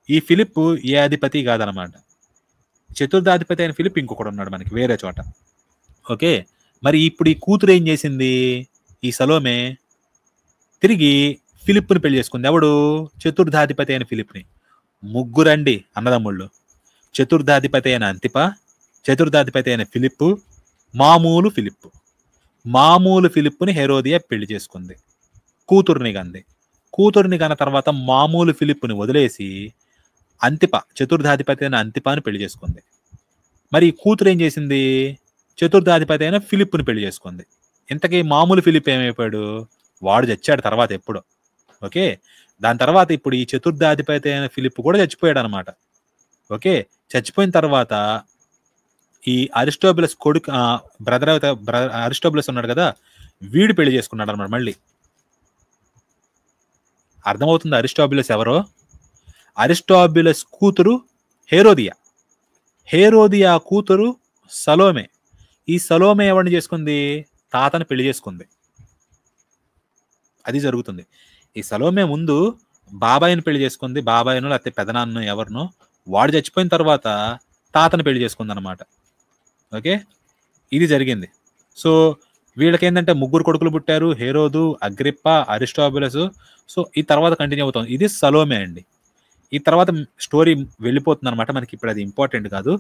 ఈ ఫిలిప్ ఏ అధిపతి కాదనమాట. చతుర్థాధిపతి అయిన ఫిలిప్ ఇంకొకడు ఉన్నాడు మనకి వేరే చోట. ఓకే, మరి ఇప్పుడు ఈ కూతురు ఏం చేసింది, ఈ సలోమే తిరిగి ఫిలిప్ని పెళ్లి చేసుకుంది. ఎవడు? చతుర్థాధిపతి అయిన ఫిలిప్ని. ముగ్గురండి అన్నదమ్ముళ్ళు. చతుర్థాధిపతి అయిన అంతిప, చతుర్థాధిపతి అయిన ఫిలిప్పు, మామూలు ఫిలిప్పుని హేరోదియా పెళ్లి చేసుకుంది. కూతుర్ని కన్న తర్వాత మామూలు ఫిలిప్పుని వదిలేసి అంతిప, చతుర్థాధిపతి అయిన అంతిపాని పెళ్లి చేసుకుంది. మరి ఈ కూతురు ఏం చేసింది, చతుర్థాధిపతి అయిన ఫిలిప్ని పెళ్లి చేసుకుంది. ఇంతకీ మామూలు ఫిలిప్ ఏమైపోయాడు, వాడు చచ్చాడు తర్వాత ఎప్పుడో. ఓకే, దాని తర్వాత ఇప్పుడు ఈ చతుర్థాధిపతి అయిన ఫిలిప్ కూడా చచ్చిపోయాడు అనమాట. ఓకే, చచ్చిపోయిన తర్వాత ఈ అరిస్టోబులస్ కొడుకు బ్రదర్ అరిస్టోబులస్ ఉన్నాడు కదా, వీడు పెళ్లి చేసుకున్నాడు అనమాట. మళ్ళీ అర్థమవుతుంది అరిస్టోబులస్ ఎవరో. అరిస్టోబులస్ కూతురు హేరోదియా, హేరోదియా కూతురు సలోమే. ఈ సలోమే ఎవరిని చేసుకుంది? తాతని పెళ్లి చేసుకుంది. అది జరుగుతుంది. ఈ సలోమే ముందు బాబాయిని పెళ్లి చేసుకుంది, బాబాయిను లేకపోతే పెదనాన్న ఎవరినో, వాడు చచ్చిపోయిన తర్వాత తాతని పెళ్లి చేసుకుంది అనమాట. ఓకే, ఇది జరిగింది. సో వీళ్ళకి ఏంటంటే ముగ్గురు కొడుకులు పుట్టారు, హేరోదు, అగ్రిప్ప, అరిస్టోబులస్. సో ఈ తర్వాత కంటిన్యూ అవుతుంది. ఇది సలోమే అండి. ఈ తర్వాత స్టోరీ వెళ్ళిపోతుంది అనమాట. మనకి ఇప్పుడు అది ఇంపార్టెంట్ కాదు.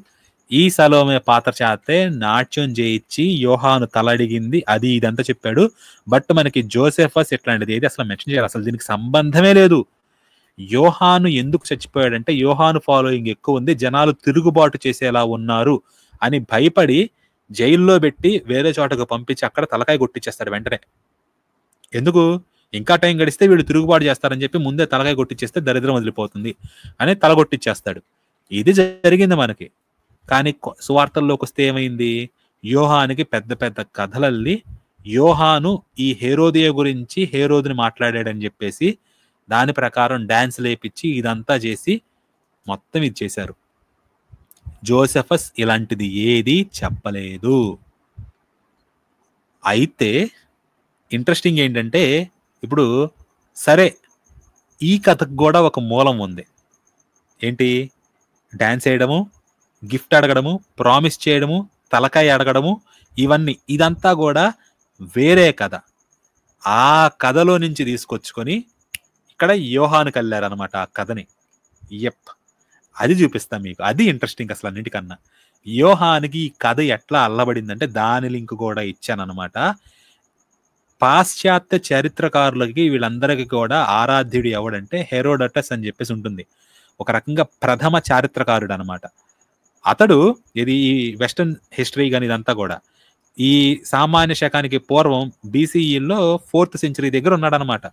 ఈ సలోమే పాత్ర చేస్తే నాట్యం చేయించి యోహాను తలడిగింది, అది ఇదంతా చెప్పాడు. బట్ మనకి జోసెఫస్ ఇట్లాంటిది ఏది అసలు మెన్షన్ చేయాలి, అసలు దీనికి సంబంధమే లేదు. యోహాను ఎందుకు చచ్చిపోయాడంటే యోహాను ఫాలోయింగ్ ఎక్కువ ఉంది, జనాలు తిరుగుబాటు చేసేలా ఉన్నారు అని భయపడి జైల్లో పెట్టి వేరే చోటకు పంపించి అక్కడ తలకాయ కొట్టించేస్తాడు వెంటనే. ఎందుకు? ఇంకా టైం గడిస్తే వీళ్ళు తిరుగుబాటు చేస్తారని చెప్పి ముందే తలకాయ కొట్టించేస్తే దరిద్రం వదిలిపోతుంది అని తలగొట్టించేస్తాడు. ఇది జరిగింది మనకి. కానీ సువార్తల్లోకి వస్తే ఏమైంది? యోహానికి పెద్ద పెద్ద కథలల్లి యోహాను ఈ హేరోదియ గురించి హేరోదుని మాట్లాడాడని చెప్పేసి దాని ప్రకారం డాన్స్ లేపించి ఇదంతా చేసి మొత్తం ఇది చేశారు. జోసెఫస్ ఇలాంటిది ఏది చెప్పలేదు. అయితే ఇంట్రెస్టింగ్ ఏంటంటే ఇప్పుడు సరే ఈ కథకు కూడా ఒక మూలం ఉంది. ఏంటి? డాన్స్ వేయడము, గిఫ్ట్ అడగడము, ప్రామిస్ చేయడము, తలకాయ అడగడము, ఇవన్నీ ఇదంతా కూడా వేరే కథ. ఆ కథలో నుంచి తీసుకొచ్చుకొని ఇక్కడ యోహానుకి వెళ్ళారనమాట ఆ కథని. ఎప్ అది చూపిస్తాం మీకు. అది ఇంట్రెస్టింగ్ అసలు అన్నిటికన్నా. యోహానికి ఈ కథ ఎట్లా అల్లబడిందంటే దాని లింక్ కూడా ఇచ్చానమాట. పాశ్చాత్య చరిత్రకారులకి వీళ్ళందరికీ కూడా ఆరాధ్యుడు ఎవడంటే హెరోడటస్ అని చెప్పేసి ఉంటుంది. ఒక రకంగా ప్రథమ చారిత్రకారుడు అనమాట. అతడు ఇది వెస్టర్న్ హిస్టరీ కానీ ఇదంతా కూడా ఈ సామాన్య శకానికి పూర్వం బీసీఈలో 4th century దగ్గర ఉన్నాడనమాట.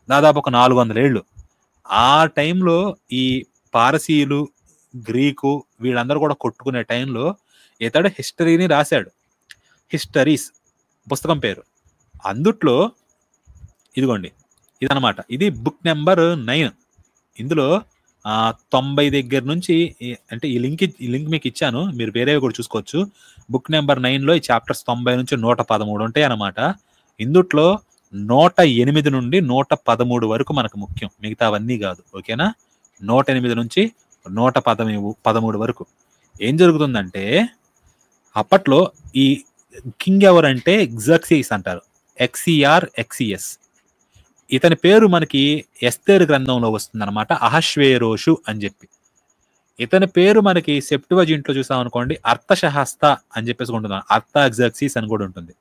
దాదాపు ఒక 400 ఏళ్ళు. ఆ టైంలో ఈ పారసీయులు, గ్రీకు వీళ్ళందరూ కూడా కొట్టుకునే టైంలో ఇతడు హిస్టరీని రాశాడు. హిస్టరీస్ పుస్తకం పేరు. అందుట్లో ఇదిగోండి ఇదనమాట. ఇది బుక్ నెంబర్ 9. ఇందులో 90 దగ్గర నుంచి అంటే ఈ లింక్ మీకు ఇచ్చాను, మీరు వేరేవి కూడా చూసుకోవచ్చు. బుక్ నెంబర్ 9లో ఈ చాప్టర్స్ 90 నుంచి 113 ఉంటాయి అన్నమాట. ఇందుట్లో 108 నుండి 113 వరకు మనకు ముఖ్యం, మిగతావన్నీ కాదు. ఓకేనా? 108 నుంచి 113 వరకు ఏం జరుగుతుందంటే అప్పట్లో ఈ కింగ్ ఎవరంటే ఎగ్జర్సీస్ అంటారు, XERXES. ఇతని పేరు మనకి ఎస్తేరు గ్రంథంలో వస్తుంది అనమాట, అహశ్వేరోషు అని చెప్పి. ఇతని పేరు మనకి సెప్టువజింట్లో చూసాం అనుకోండి, అర్థశహస్త అని చెప్పేసి ఉంటుంది, అర్థ ఎగ్జర్సీస్ అని కూడా ఉంటుంది.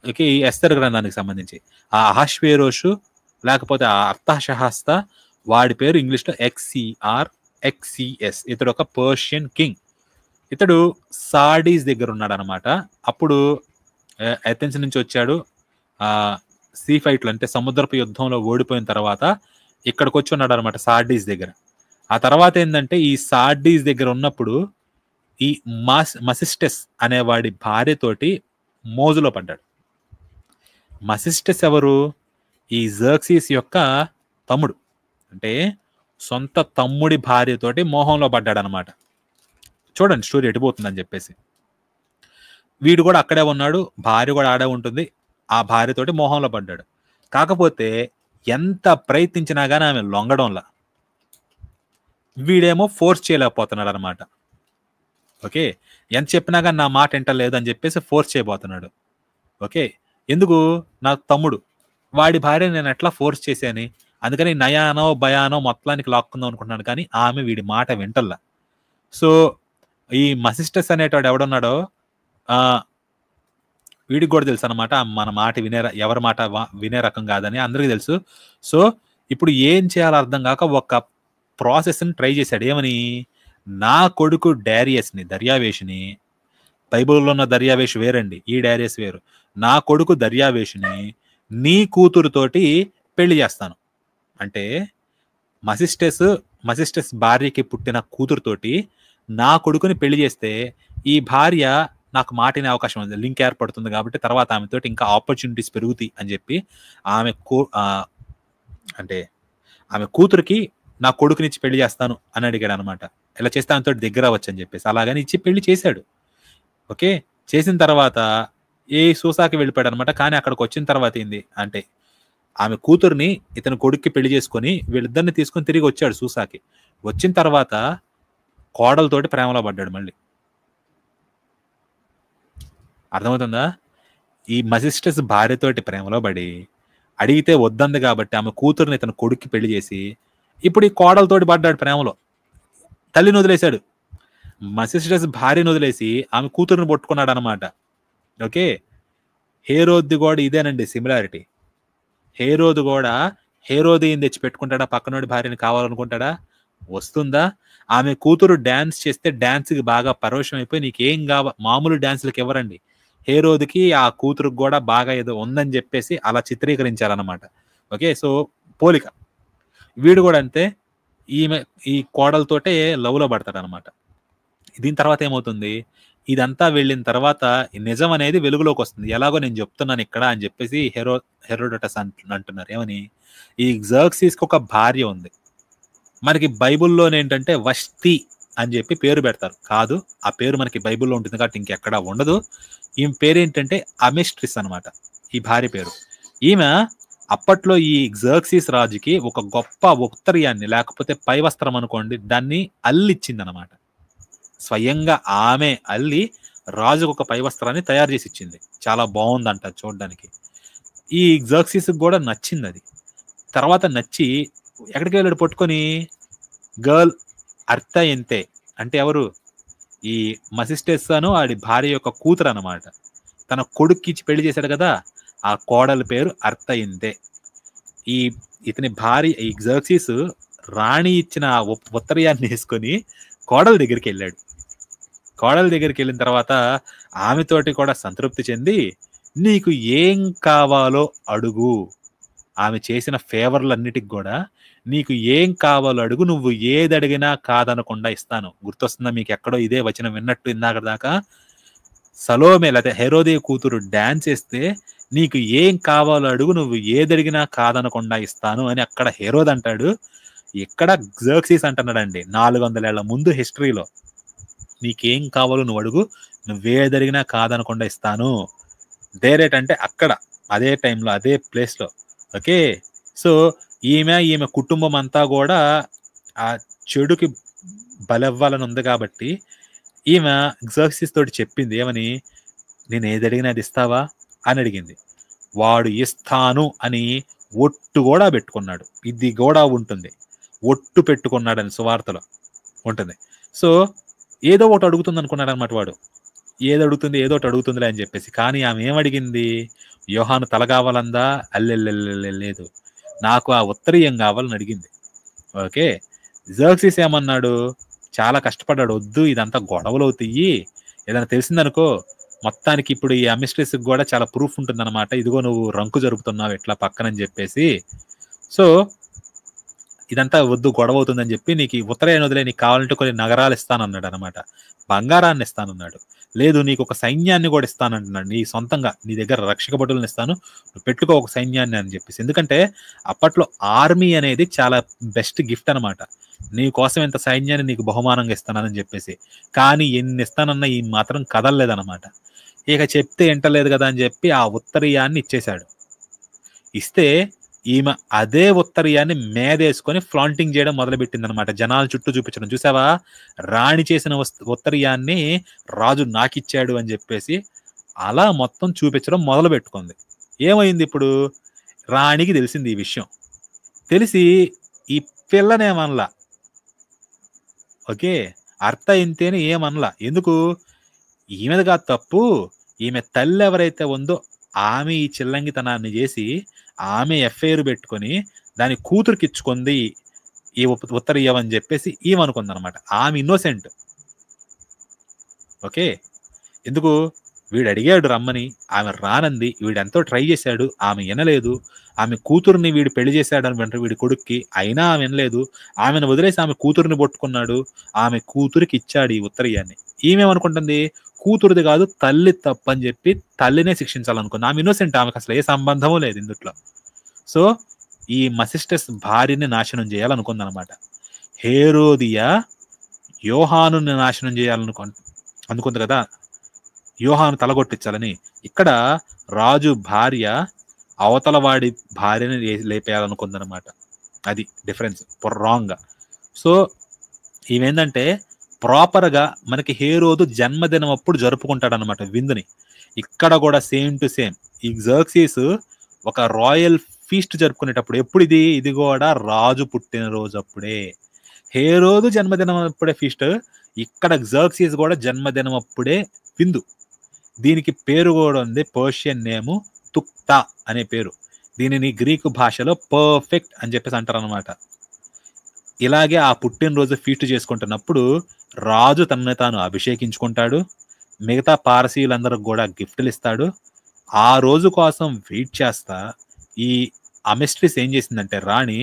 ఓకే, ఈ ఎస్తేరు గ్రంథానికి సంబంధించి ఆ అహశ్వేరోషు లేకపోతే ఆ అర్థశహస్త, వాడి పేరు ఇంగ్లీష్లో XERXES. ఇతడు ఒక పర్షియన్ కింగ్. ఇతడు సార్డీస్ దగ్గర ఉన్నాడు అనమాట. అప్పుడు ఎథెన్స్ నుంచి వచ్చాడు. సీ ఫైట్లు అంటే సముద్రపు యుద్ధంలో ఓడిపోయిన తర్వాత ఇక్కడికి వచ్చి ఉన్నాడు అనమాట సార్డీస్ దగ్గర. ఆ తర్వాత ఏంటంటే ఈ సార్డీస్ దగ్గర ఉన్నప్పుడు ఈ మసిస్టస్ అనేవాడి భార్యతోటి మోజులో పడ్డాడు. మసిస్టస్ ఎవరు? ఈ జర్క్సీస్ యొక్క తమ్ముడు, అంటే సొంత తమ్ముడి భార్యతోటి మోహంలో పడ్డాడు అనమాట. చూడండి స్టోరీ ఎడిపోతుందని చెప్పేసి. వీడు కూడా అక్కడే ఉన్నాడు, భార్య కూడా ఆడే ఉంటుంది. ఆ భార్యతోటి మోహంలో పడ్డాడు. కాకపోతే ఎంత ప్రయత్నించినా కానీ ఆమె లొంగడంలా. వీడేమో ఫోర్స్ చేయలేకపోతున్నాడు అనమాట. ఓకే, ఎంత చెప్పినా కానీ నా మాట వింటలేదు అని చెప్పేసి ఫోర్స్ చేయబోతున్నాడు. ఓకే, ఎందుకు? నా తమ్ముడు, వాడి భార్య నేను ఎట్లా ఫోర్స్ చేశాని, అందుకని నయానో భయానో మొత్తానికి లాక్కుందాం అనుకుంటున్నాను. కానీ ఆమె వీడి మాట వింటల్లా. సో ఈ మసిస్టస్ అనేటోడు ఎవడున్నాడో వీడికి కూడా తెలుసు అనమాట, మన మాట ఎవరి మాట వినే రకం కాదని అందరికీ తెలుసు. సో ఇప్పుడు ఏం చేయాలో అర్థం కాక ఒక ప్రాసెస్ని ట్రై చేశాడు. ఏమని? నా కొడుకు డారియస్ని, దర్యావేషుని, బైబిల్లో ఉన్న దర్యావేషు వేరండి, ఈ డారియస్ వేరు. నా కొడుకు దర్యావేషుని నీ కూతురుతోటి పెళ్లి చేస్తాను అంటే, మసిస్టస్ భార్యకి పుట్టిన కూతురుతోటి నా కొడుకుని పెళ్లి చేస్తే ఈ భార్య నాకు మాటినే అవకాశం ఉంది, లింక్ ఏర్పడుతుంది కాబట్టి తర్వాత ఆమెతోటి ఇంకా ఆపర్చునిటీస్ పెరుగుతాయి అని చెప్పి అంటే ఆమె కూతురికి నా కొడుకునిచ్చి పెళ్లి చేస్తాను అని అడిగాడు అనమాట. ఇలా చేస్తే ఆమెతో దగ్గర అవ్వచ్చు అని చెప్పేసి అలాగని ఇచ్చి పెళ్లి చేశాడు. ఓకే, చేసిన తర్వాత ఏ సూసాకి వెళ్ళిపోయాడు అనమాట. కానీ అక్కడికి వచ్చిన తర్వాత ఏంది అంటే ఆమె కూతుర్ని ఇతను కొడుక్కి పెళ్లి చేసుకొని వీళ్ళిద్దరిని తీసుకొని తిరిగి వచ్చాడు సూసాకి. వచ్చిన తర్వాత కోడలతోటి ప్రేమలో పడ్డాడు మళ్ళీ. అర్థమవుతుందా? ఈ మజిస్టర్స్ భార్యతోటి ప్రేమలో పడి అడిగితే వద్దంది కాబట్టి ఆమె కూతుర్ని ఇతను కొడుక్కి పెళ్లి చేసి ఇప్పుడు ఈ కోడలతోటి పడ్డాడు ప్రేమలో. తల్లిని వదిలేశాడు, మజిస్టర్స్ భార్యను వదిలేసి ఆమె కూతుర్ని పట్టుకున్నాడు అనమాట. ఓకే, హేరోద్ది కూడా ఇదేనండి సిమిలారిటీ. హేరోదు కూడా హేరోదిని తెచ్చి పెట్టుకుంటాడా? పక్కనోడి భార్యని కావాలనుకుంటాడా? వస్తుందా? ఆమె కూతురు డాన్స్ చేస్తే డాన్స్కి బాగా పరోషం అయిపోయి నీకేం మామూలు డాన్సులకు ఇవ్వరండి, హేరోదికి ఆ కూతురుకి కూడా బాగా ఏదో ఉందని చెప్పేసి అలా చిత్రీకరించారనమాట. ఓకే, సో పోలిక. వీడు కూడా అంతే, ఈ కోడలతోటే లవ్లో పడతాడు అనమాట. దీని తర్వాత ఏమవుతుంది, ఇదంతా వెళ్ళిన తర్వాత నిజం అనేది వెలుగులోకి వస్తుంది. ఎలాగో నేను చెప్తున్నాను ఇక్కడ అని చెప్పేసి హెరోడటస్ అంటున్నారు. ఏమని? ఈ జర్క్సీస్కి ఒక భార్య ఉంది. మనకి బైబుల్లో ఏంటంటే వష్తి అని చెప్పి పేరు పెడతారు. కాదు, ఆ పేరు మనకి బైబుల్లో ఉంటుంది కాబట్టి ఇంకెక్కడా ఉండదు. ఈమె పేరు ఏంటంటే అమిస్ట్రిస్ అనమాట, ఈ భార్య పేరు. ఈమె అప్పట్లో ఈ జర్క్సీస్ రాజుకి ఒక గొప్ప ఉత్తరీయాన్ని, లేకపోతే పై వస్త్రం అనుకోండి, దాన్ని అల్లిచ్చింది అనమాట. స్వయంగా ఆమె అల్లి రాజుకు ఒక పై వస్త్రాన్ని తయారు చేసి ఇచ్చింది. చాలా బాగుందంట చూడడానికి. ఈ జర్క్సీస్ కూడా నచ్చింది అది. తర్వాత నచ్చి ఎక్కడికి వెళ్ళాడు పట్టుకొని, గర్ల్ అర్తయంతే అంటే ఎవరు? ఈ మసిస్టెస్ అను ఆడి భార్య యొక్క కూతురు అనమాట. తన కొడుక్కి ఇచ్చి పెళ్లి చేశాడు కదా, ఆ కోడల పేరు అర్తయంతే. ఇతని భార్య ఈ జర్క్సీస్ రాణి ఇచ్చిన ఉత్తరీయాన్ని వేసుకొని కోడల దగ్గరికి వెళ్ళాడు. కోడల దగ్గరికి వెళ్ళిన తర్వాత ఆమెతోటి కూడా సంతృప్తి చెంది నీకు ఏం కావాలో అడుగు, ఆమె చేసిన ఫేవర్లన్నిటికి కూడా నీకు ఏం కావాలో అడుగు, నువ్వు ఏది అడిగినా కాదనకుండా ఇస్తాను. గుర్తొస్తుందా మీకు ఎక్కడో ఇదే వచనం విన్నట్టు ఇందాక దాకా? సలోమే లేకపోతే హెరోదే కూతురు డాన్స్ చేస్తే నీకు ఏం కావాలో అడుగు, నువ్వు ఏది అడిగినా కాదనకుండా ఇస్తాను అని అక్కడ హెరోద్ అంటాడు. ఇక్కడ జర్క్సీస్ అంటున్నాడండి 400 ఏళ్ల ముందు హిస్టరీలో. నీకేం కావాలో నువ్వు అడుగు, నువ్వేది అడిగినా కాదనకుండా ఇస్తాను. డైరెక్ట్ అంటే అక్కడ అదే టైంలో అదే ప్లేస్లో. ఓకే, సో ఈమె కుటుంబం అంతా కూడా ఆ చెడుకి బలవ్వాలని ఉంది కాబట్టి ఈమె జర్క్సీస్ తోటి చెప్పింది ఏమని, నేను ఏది అడిగినా అది ఇస్తావా అని అడిగింది. వాడు ఇస్తాను అని ఒట్టు కూడా పెట్టుకున్నాడు. ఇది కూడా ఉంటుంది, ఒట్టు పెట్టుకున్నాడని సువార్తలో ఉంటుంది. సో ఏదో ఒకటి అడుగుతుంది అనుకున్నాడు అనమాట వాడు. ఏదో ఒకటి అడుగుతుందిలే అని చెప్పేసి. కానీ ఆమె ఏమడిగింది? యోహాను తల కావాలందా? లేదు, నాకు ఆ ఉత్తరీయం కావాలని అడిగింది. ఓకే, జర్క్సీస్ ఏమన్నాడు? చాలా కష్టపడ్డాడు, వద్దు ఇదంతా గొడవలు అవుతాయి, ఏదైనా తెలిసిందనుకో మొత్తానికి ఇప్పుడు ఈ అమిస్ట్రెస్ కూడా చాలా ప్రూఫ్ ఉంటుంది అనమాట, ఇదిగో నువ్వు రంకు జరుపుతున్నావు ఎట్లా పక్కనని చెప్పేసి. సో ఇదంతా వద్దు, గొడవ అవుతుందని చెప్పి నీకు ఈ ఉత్తరాయణ వదిలే, నీకు కావాలంటే కొన్ని నగరాలు ఇస్తానన్నాడు అనమాట, బంగారాన్ని ఇస్తానన్నాడు. లేదు, నీకు ఒక సైన్యాన్ని కూడా ఇస్తానంటున్నాడు, నీ సొంతంగా నీ దగ్గర రక్షక భటులను ఇస్తాను, నువ్వు పెట్టుకో ఒక సైన్యాన్ని అని చెప్పేసి. ఎందుకంటే అప్పట్లో ఆర్మీ అనేది చాలా బెస్ట్ గిఫ్ట్ అనమాట. నీ కోసం ఇంత సైన్యాన్ని నీకు బహుమానంగా ఇస్తానని చెప్పేసి. కానీ ఎన్ని ఇస్తానన్నా ఈ మాత్రం కదలలేదనమాట. ఇక చెప్తే ఎంటలేదు కదా అని చెప్పి ఆ ఉత్తరీయాన్ని ఇచ్చేశాడు. ఇస్తే ఈమె అదే ఉత్తరీయాన్ని మేదేసుకొని ఫ్లాంటింగ్ చేయడం మొదలుపెట్టింది అనమాట, జనాల చుట్టూ చూపించడం. చూసావా, రాణి చేసిన ఉత్తరీయాన్ని రాజు నాకిచ్చాడు అని చెప్పేసి అలా మొత్తం చూపించడం మొదలు పెట్టుకుంది. ఏమైంది ఇప్పుడు? రాణికి తెలిసింది ఈ విషయం. తెలిసి ఈ పిల్లనేమనలా. ఓకే, అర్థ ఇంతేని ఏమనలా. ఎందుకు? ఈమెదిగా తప్పు, ఈమె తల్లి ఎవరైతే ఉందో ఆమె ఈ చిల్లంగితనాన్ని చేసి ఆమె ఎఫ్ఐఆర్ పెట్టుకొని దాని కూతురికి ఇచ్చుకుంది ఈ ఉత్తరీయం అని చెప్పేసి ఈమెనుకుంది అనమాట. ఆమె ఇన్నోసెంట్. ఓకే, ఎందుకు? వీడు అడిగాడు రమ్మని, ఆమె రానంది. వీడెంతో ట్రై చేశాడు, ఆమె వినలేదు. ఆమె కూతుర్ని వీడు పెళ్లి చేశాడు అని వీడి కొడుక్కి, అయినా ఆమె వినలేదు. ఆమెను వదిలేసి ఆమె కూతుర్ని పట్టుకున్నాడు. ఆమె కూతురికి ఇచ్చాడు ఈ ఉత్తరీయాన్ని. ఈమెమనుకుంటుంది కూతురుది కాదు తల్లి తప్పని చెప్పి తల్లినే శిక్షించాలనుకుంది. ఆమె ఇన్నోసెంట్, ఆమెకు అసలు ఏ సంబంధము లేదు ఇందుట్లో. సో ఈ మసిస్టస్ భార్యని నాశనం చేయాలనుకుంది అనమాట. హేరోదియా యోహాను నాశనం అనుకుంది కదా, యోహాను తలగొట్టించాలని. ఇక్కడ రాజు భార్య అవతల వాడి భార్యని లేపేయాలనుకుందనమాట. అది డిఫరెన్స్, రాంగ్. సో ఇవేంటంటే ప్రాపర్గా మనకి హేరోదు జన్మదినం అప్పుడు జరుపుకుంటాడనమాట విందుని. ఇక్కడ కూడా సేమ్ టు సేమ్ ఈ జర్క్సీస్ ఒక రాయల్ ఫీస్ట్ జరుపుకునేటప్పుడు ఎప్పుడు ఇది కూడా రాజు పుట్టినరోజు అప్పుడే. హేరోదు జన్మదినం అప్పుడే ఫీస్ట్, ఇక్కడ జర్క్సీస్ కూడా జన్మదినం అప్పుడే విందు. దీనికి పేరు కూడా ఉంది, పర్షియన్ నేము తుక్తా అనే పేరు. దీనిని గ్రీకు భాషలో పర్ఫెక్ట్ అని చెప్పేసి అంటారు అనమాట. ఇలాగే ఆ పుట్టినరోజు ఫీస్ట్ చేసుకుంటున్నప్పుడు రాజు తనని తాను అభిషేకించుకుంటాడు, మిగతా పారసీలందరికి కూడా గిఫ్ట్లు ఇస్తాడు. ఆ రోజు కోసం వెయిట్ చేస్తా ఈ అమెస్ట్రిస్ ఏం చేసిందంటే రాణి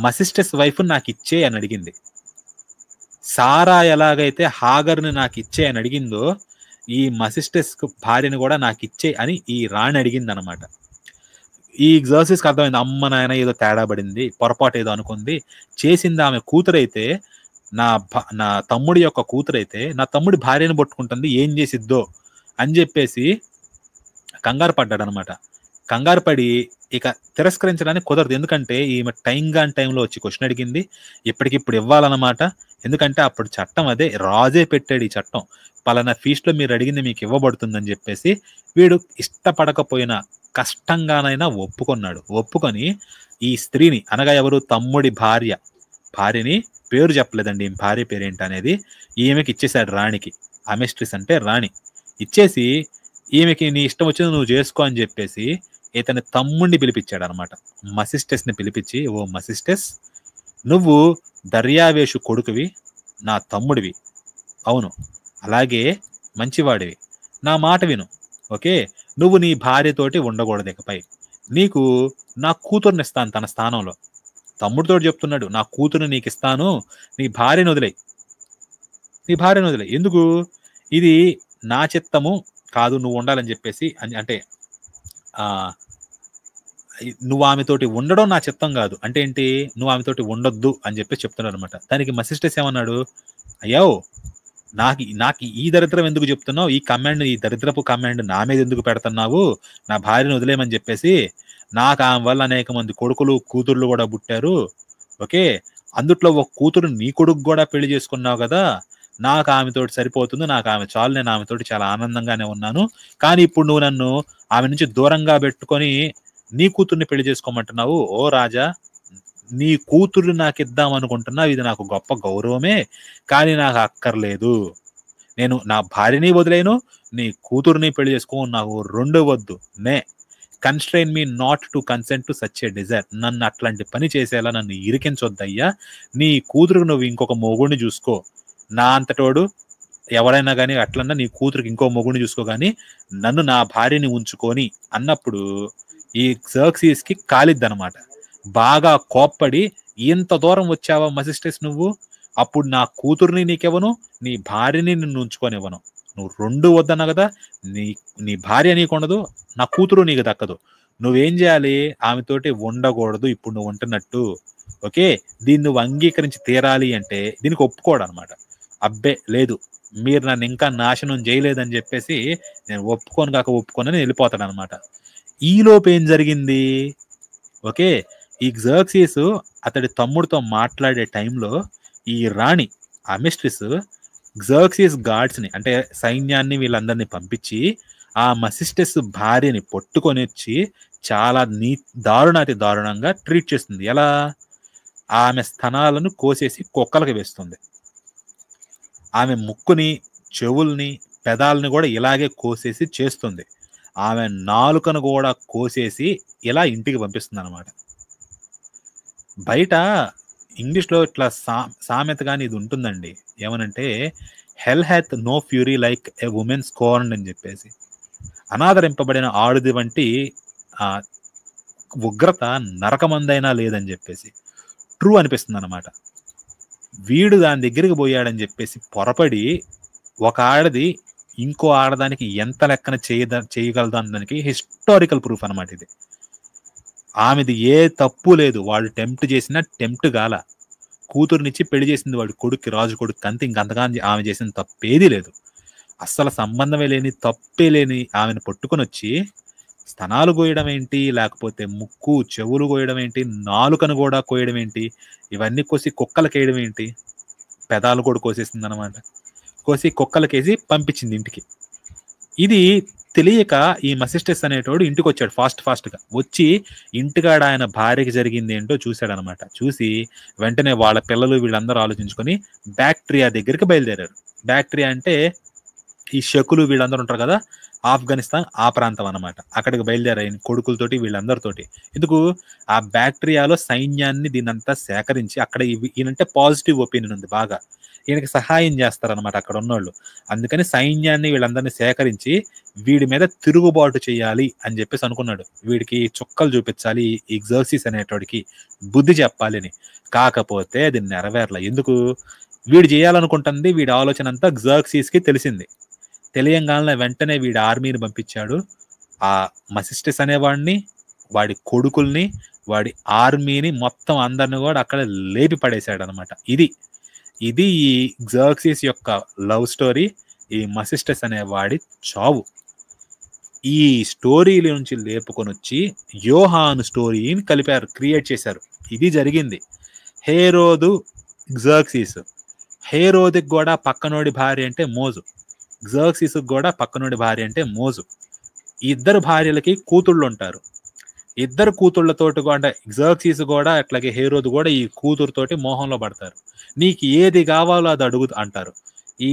మసిస్టస్ వైఫ్ నాకు ఇచ్చే అని అడిగింది. సారా ఎలాగైతే హాగర్ని నాకు ఇచ్చే అని అడిగిందో ఈ మసిస్టస్ భార్యని కూడా నాకు ఇచ్చే అని ఈ రాణి అడిగింది అనమాట. ఈ జర్సీస్కి అర్థమైంది, అమ్మ నాయన ఏదో తేడా పడింది, పొరపాటు ఏదో అనుకుంది. చేసింది ఆమె కూతురైతే, నా తమ్ముడి యొక్క కూతురైతే నా తమ్ముడి భార్యను పట్టుకుంటుంది, ఏం చేసిద్దో అని చెప్పేసి కంగారు పడ్డాడు అనమాట. కంగారు పడి ఇక తిరస్కరించడానికి కుదరదు. ఎందుకంటే ఈమె టైంలో వచ్చి క్వశ్చన్ అడిగింది, ఇప్పటికిప్పుడు ఇవ్వాలన్నమాట. ఎందుకంటే అప్పుడు చట్టం అదే, రాజే పెట్టాడు ఈ చట్టం, పలానా ఫీస్ట్లో మీరు అడిగింది మీకు ఇవ్వబడుతుందని చెప్పేసి. వీడు ఇష్టపడకపోయినా కష్టంగానైనా ఒప్పుకున్నాడు. ఒప్పుకొని ఈ స్త్రీని, అనగా ఎవరు, తమ్ముడి భార్యని, పేరు చెప్పలేదండి ఈమె భార్య పేరేంటి అనేది, ఈమెకి ఇచ్చేశాడు రాణికి. అమెస్ట్రిస్ అంటే రాణి. ఇచ్చేసి ఈమెకి నీ ఇష్టం వచ్చింది నువ్వు చేసుకో అని చెప్పేసి ఇతని తమ్ముడిని పిలిపించాడు అనమాట. మసిస్టస్ని పిలిపించి, ఓ మసిస్టస్, నువ్వు దర్యావేషు కొడుకువి, నా తమ్ముడివి, అవును, అలాగే మంచివాడివి, నా మాట విను, ఓకే? నువ్వు నీ భార్యతోటి ఉండకూడదు ఇకపై, నీకు నా కూతుర్ని ఇస్తాను తన స్థానంలో. తమ్ముడితో చెప్తున్నాడు, నా కూతురుని నీకు ఇస్తాను, నీ భార్యను వదిలేయి. ఎందుకు? ఇది నా చిత్తము కాదు, నువ్వు ఉండాలని చెప్పేసి. అంటే నువ్వు ఆమెతోటి ఉండడం నా చిత్తం కాదు అంటే ఏంటి, నువ్వు ఆమెతోటి ఉండొద్దు అని చెప్పేసి చెప్తున్నాడు అనమాట. దానికి మసిస్టస్ ఏమన్నాడు, అయ్యో నాకు ఈ దరిద్రం ఎందుకు చెప్తున్నావు, ఈ దరిద్రపు కమాండ్ నా మీద ఎందుకు పెడుతున్నావు, నా భార్యను వదిలేయమని చెప్పేసి. నాకు ఆమె వల్ల అనేక మంది కొడుకులు కూతుర్లు కూడా పుట్టారు, ఓకే? అందుట్లో ఒక కూతురు నీ కొడుకు కూడా పెళ్లి చేసుకున్నావు కదా, నాకు ఆమెతోటి సరిపోతుంది, నాకు ఆమె చాలు, నేను ఆమెతోటి చాలా ఆనందంగానే ఉన్నాను. కానీ ఇప్పుడు నువ్వు నన్ను ఆమె నుంచి దూరంగా పెట్టుకొని నీ కూతుర్ని పెళ్లి చేసుకోమంటున్నావు. ఓ రాజా, నీ కూతురు నాకు ఇద్దాం అనుకుంటున్నావు, ఇది నాకు గొప్ప గౌరవమే, కానీ నాకు అక్కర్లేదు. నేను నా భార్యని వదిలేను, నీ కూతురుని పెళ్లి చేసుకో, నాకు రెండు వద్దు. Constrain me not to consent to such a desire. నన్ను అట్లాంటి పని చేసేలా నన్ను ఇరికించొద్దయ్యా. నీ కూతురుకు నువ్వు ఇంకొక మొగుడిని చూసుకో, నా అంతటోడు ఎవరైనా కానీ అట్లన్నా నీ కూతురికి ఇంకో మొగుడిని చూసుకో, కానీ నన్ను, నా భార్యని ఉంచుకొని అన్నప్పుడు ఈ జర్క్సీస్కి కాలిద్దనమాట. బాగా కోప్పడి, ఇంత దూరం వచ్చావా మసిస్టస్ నువ్వు, అప్పుడు నా కూతుర్ని నీకెవను, నీ భార్యని నిన్ను ఉంచుకొనివ్వను. నువ్వు రెండు వద్దన్నా కదా, నీ భార్య నీకు ఉండదు, నా కూతురు నీకు దక్కదు. నువ్వేం చేయాలి, ఆమెతోటి ఉండకూడదు ఇప్పుడు నువ్వు ఉంటున్నట్టు, ఓకే? దీన్ని నువ్వు అంగీకరించి తీరాలి అంటే దీనికి ఒప్పుకోడు అనమాట. అబ్బే లేదు, మీరు నన్ను ఇంకా నాశనం చేయలేదని చెప్పేసి నేను ఒప్పుకోనని వెళ్ళిపోతాడు అనమాట. ఈలోపు ఏం జరిగింది, ఓకే? ఈ జర్క్సీస్ అతడి తమ్ముడితో మాట్లాడే టైంలో ఈ రాణి అమెస్ట్రిస్ జర్క్సీస్ గార్డ్స్ని, అంటే సైన్యాన్ని, వీళ్ళందరినీ పంపించి ఆ మసిస్టస్ భార్యని పట్టుకొని వచ్చి చాలా దారుణంగా ట్రీట్ చేస్తుంది. ఎలా? ఆమె స్తనాలను కోసేసి కుక్కలకు వేస్తుంది. ఆమె ముక్కుని, చెవుల్ని, పెదాలని కూడా ఇలాగే కోసేసి చేస్తుంది. ఆమె నాలుకను కూడా కోసేసి ఇలా ఇంటికి పంపిస్తుంది అనమాట. బయట ఇంగ్లీష్లో ఇట్లా సామెత కానీ ఇది ఉంటుందండి, ఏమనంటే hell hath no fury like a woman scorned అని చెప్పేసి. అనాదరింపబడిన ఆడుది వంటి ఆ ఉగ్రత నరకమందైనా లేదని చెప్పేసి ట్రూ అనిపిస్తుంది అనమాట. వీడు దాని దగ్గరికి పోయాడని చెప్పేసి పొరపడి ఒక ఆడది ఇంకో ఆడదానికి ఎంత లెక్కన చేయగలదు అనడానికి హిస్టారికల్ ప్రూఫ్ అనమాట ఇది. ఆమెది ఏ తప్పు లేదు, వాడు టెంప్ట్ చేసినా టెంప్ట్ గాల. కూతురునిచ్చి పెళ్లి చేసింది వాడు కొడుక్కి, రాజు కొడుకు అంతే, ఇంకంతగా ఆమె చేసిన తప్పేది లేదు. అస్సలు సంబంధమే లేని తప్పే లేని ఆమెను పట్టుకొని వచ్చి స్తనాలు కోయడం ఏంటి, లేకపోతే ముక్కు చెవులు కోయడం ఏంటి, నాలుకను కూడా కోయడం ఏంటి, ఇవన్నీ కోసి కుక్కలకి వేయడం ఏంటి, పెదాలు కూడా కోసేసింది అనమాట. కోసి కుక్కలకేసి పంపించింది ఇంటికి. ఇది తెలియక ఈ మసిస్టస్ అనేటోడు ఇంటికి వచ్చాడు ఫాస్ట్గా వచ్చి ఇంటికాడ ఆయన భార్యకి జరిగింది ఏంటో చూశాడు అనమాట. చూసి వెంటనే వాళ్ళ పిల్లలు వీళ్ళందరూ ఆలోచించుకొని బ్యాక్టీరియా దగ్గరికి బయలుదేరారు. బ్యాక్టీరియా అంటే ఈ శకులు వీళ్ళందరూ ఉంటారు కదా, ఆఫ్ఘనిస్తాన్ ఆ ప్రాంతం అనమాట. అక్కడికి బయలుదేరాయి కొడుకులతోటి వీళ్ళందరితోటి. ఎందుకు, ఆ బ్యాక్టీరియాలో సైన్యాన్ని దీనంతా సేకరించి అక్కడ ఈయనంటే పాజిటివ్ ఒపీనియన్ ఉంది బాగా, ఈయనకి సహాయం చేస్తారనమాట అక్కడ ఉన్నోళ్ళు. అందుకని సైన్యాన్ని వీళ్ళందరినీ సేకరించి వీడి మీద తిరుగుబాటు చేయాలి అని చెప్పేసి అనుకున్నాడు. వీడికి చుక్కలు చూపించాలి, ఈ ఎగ్జర్సిస్ అనేటోడికి బుద్ధి చెప్పాలి అని. కాకపోతే అది నెరవేరలే. ఎందుకు, వీడు చేయాలనుకుంటుంది వీడి ఆలోచన అంతా ఎగ్జర్సిస్కి తెలిసింది. తెలియంగానే వెంటనే వీడి ఆర్మీని పంపించాడు. ఆ మసిస్టస్ అనేవాడిని, వాడి కొడుకుల్ని, వాడి ఆర్మీని మొత్తం అందరిని కూడా అక్కడ లేపి పడేశాడు అనమాట. ఇది ఈ ఎగ్జర్సిస్ యొక్క లవ్ స్టోరీ, ఈ మసిస్టస్ అనేవాడి చావు. ఈ స్టోరీల నుంచి లేపుకొని వచ్చి యోహాను స్టోరీని కలిపారు, క్రియేట్ చేశారు. ఇది జరిగింది. హేరోదు ఎగ్జర్సిస్, హేరోదుకి కూడా పక్కనోడి భార్య అంటే మోజు, ఎగ్జర్సిస్ కూడా పక్కనోడి భార్య అంటే మోజు. ఇద్దరు భార్యలకి కూతుళ్ళు ఉంటారు. ఇద్దరు కూతుళ్లతోటి కూడా ఎగ్జర్సిస్ కూడా అట్లాగే హేరోదు కూడా ఈ కూతురుతోటి మోహంలో పడతారు. నీకు ఏది కావాలో అది అడుగు అంటారు. ఈ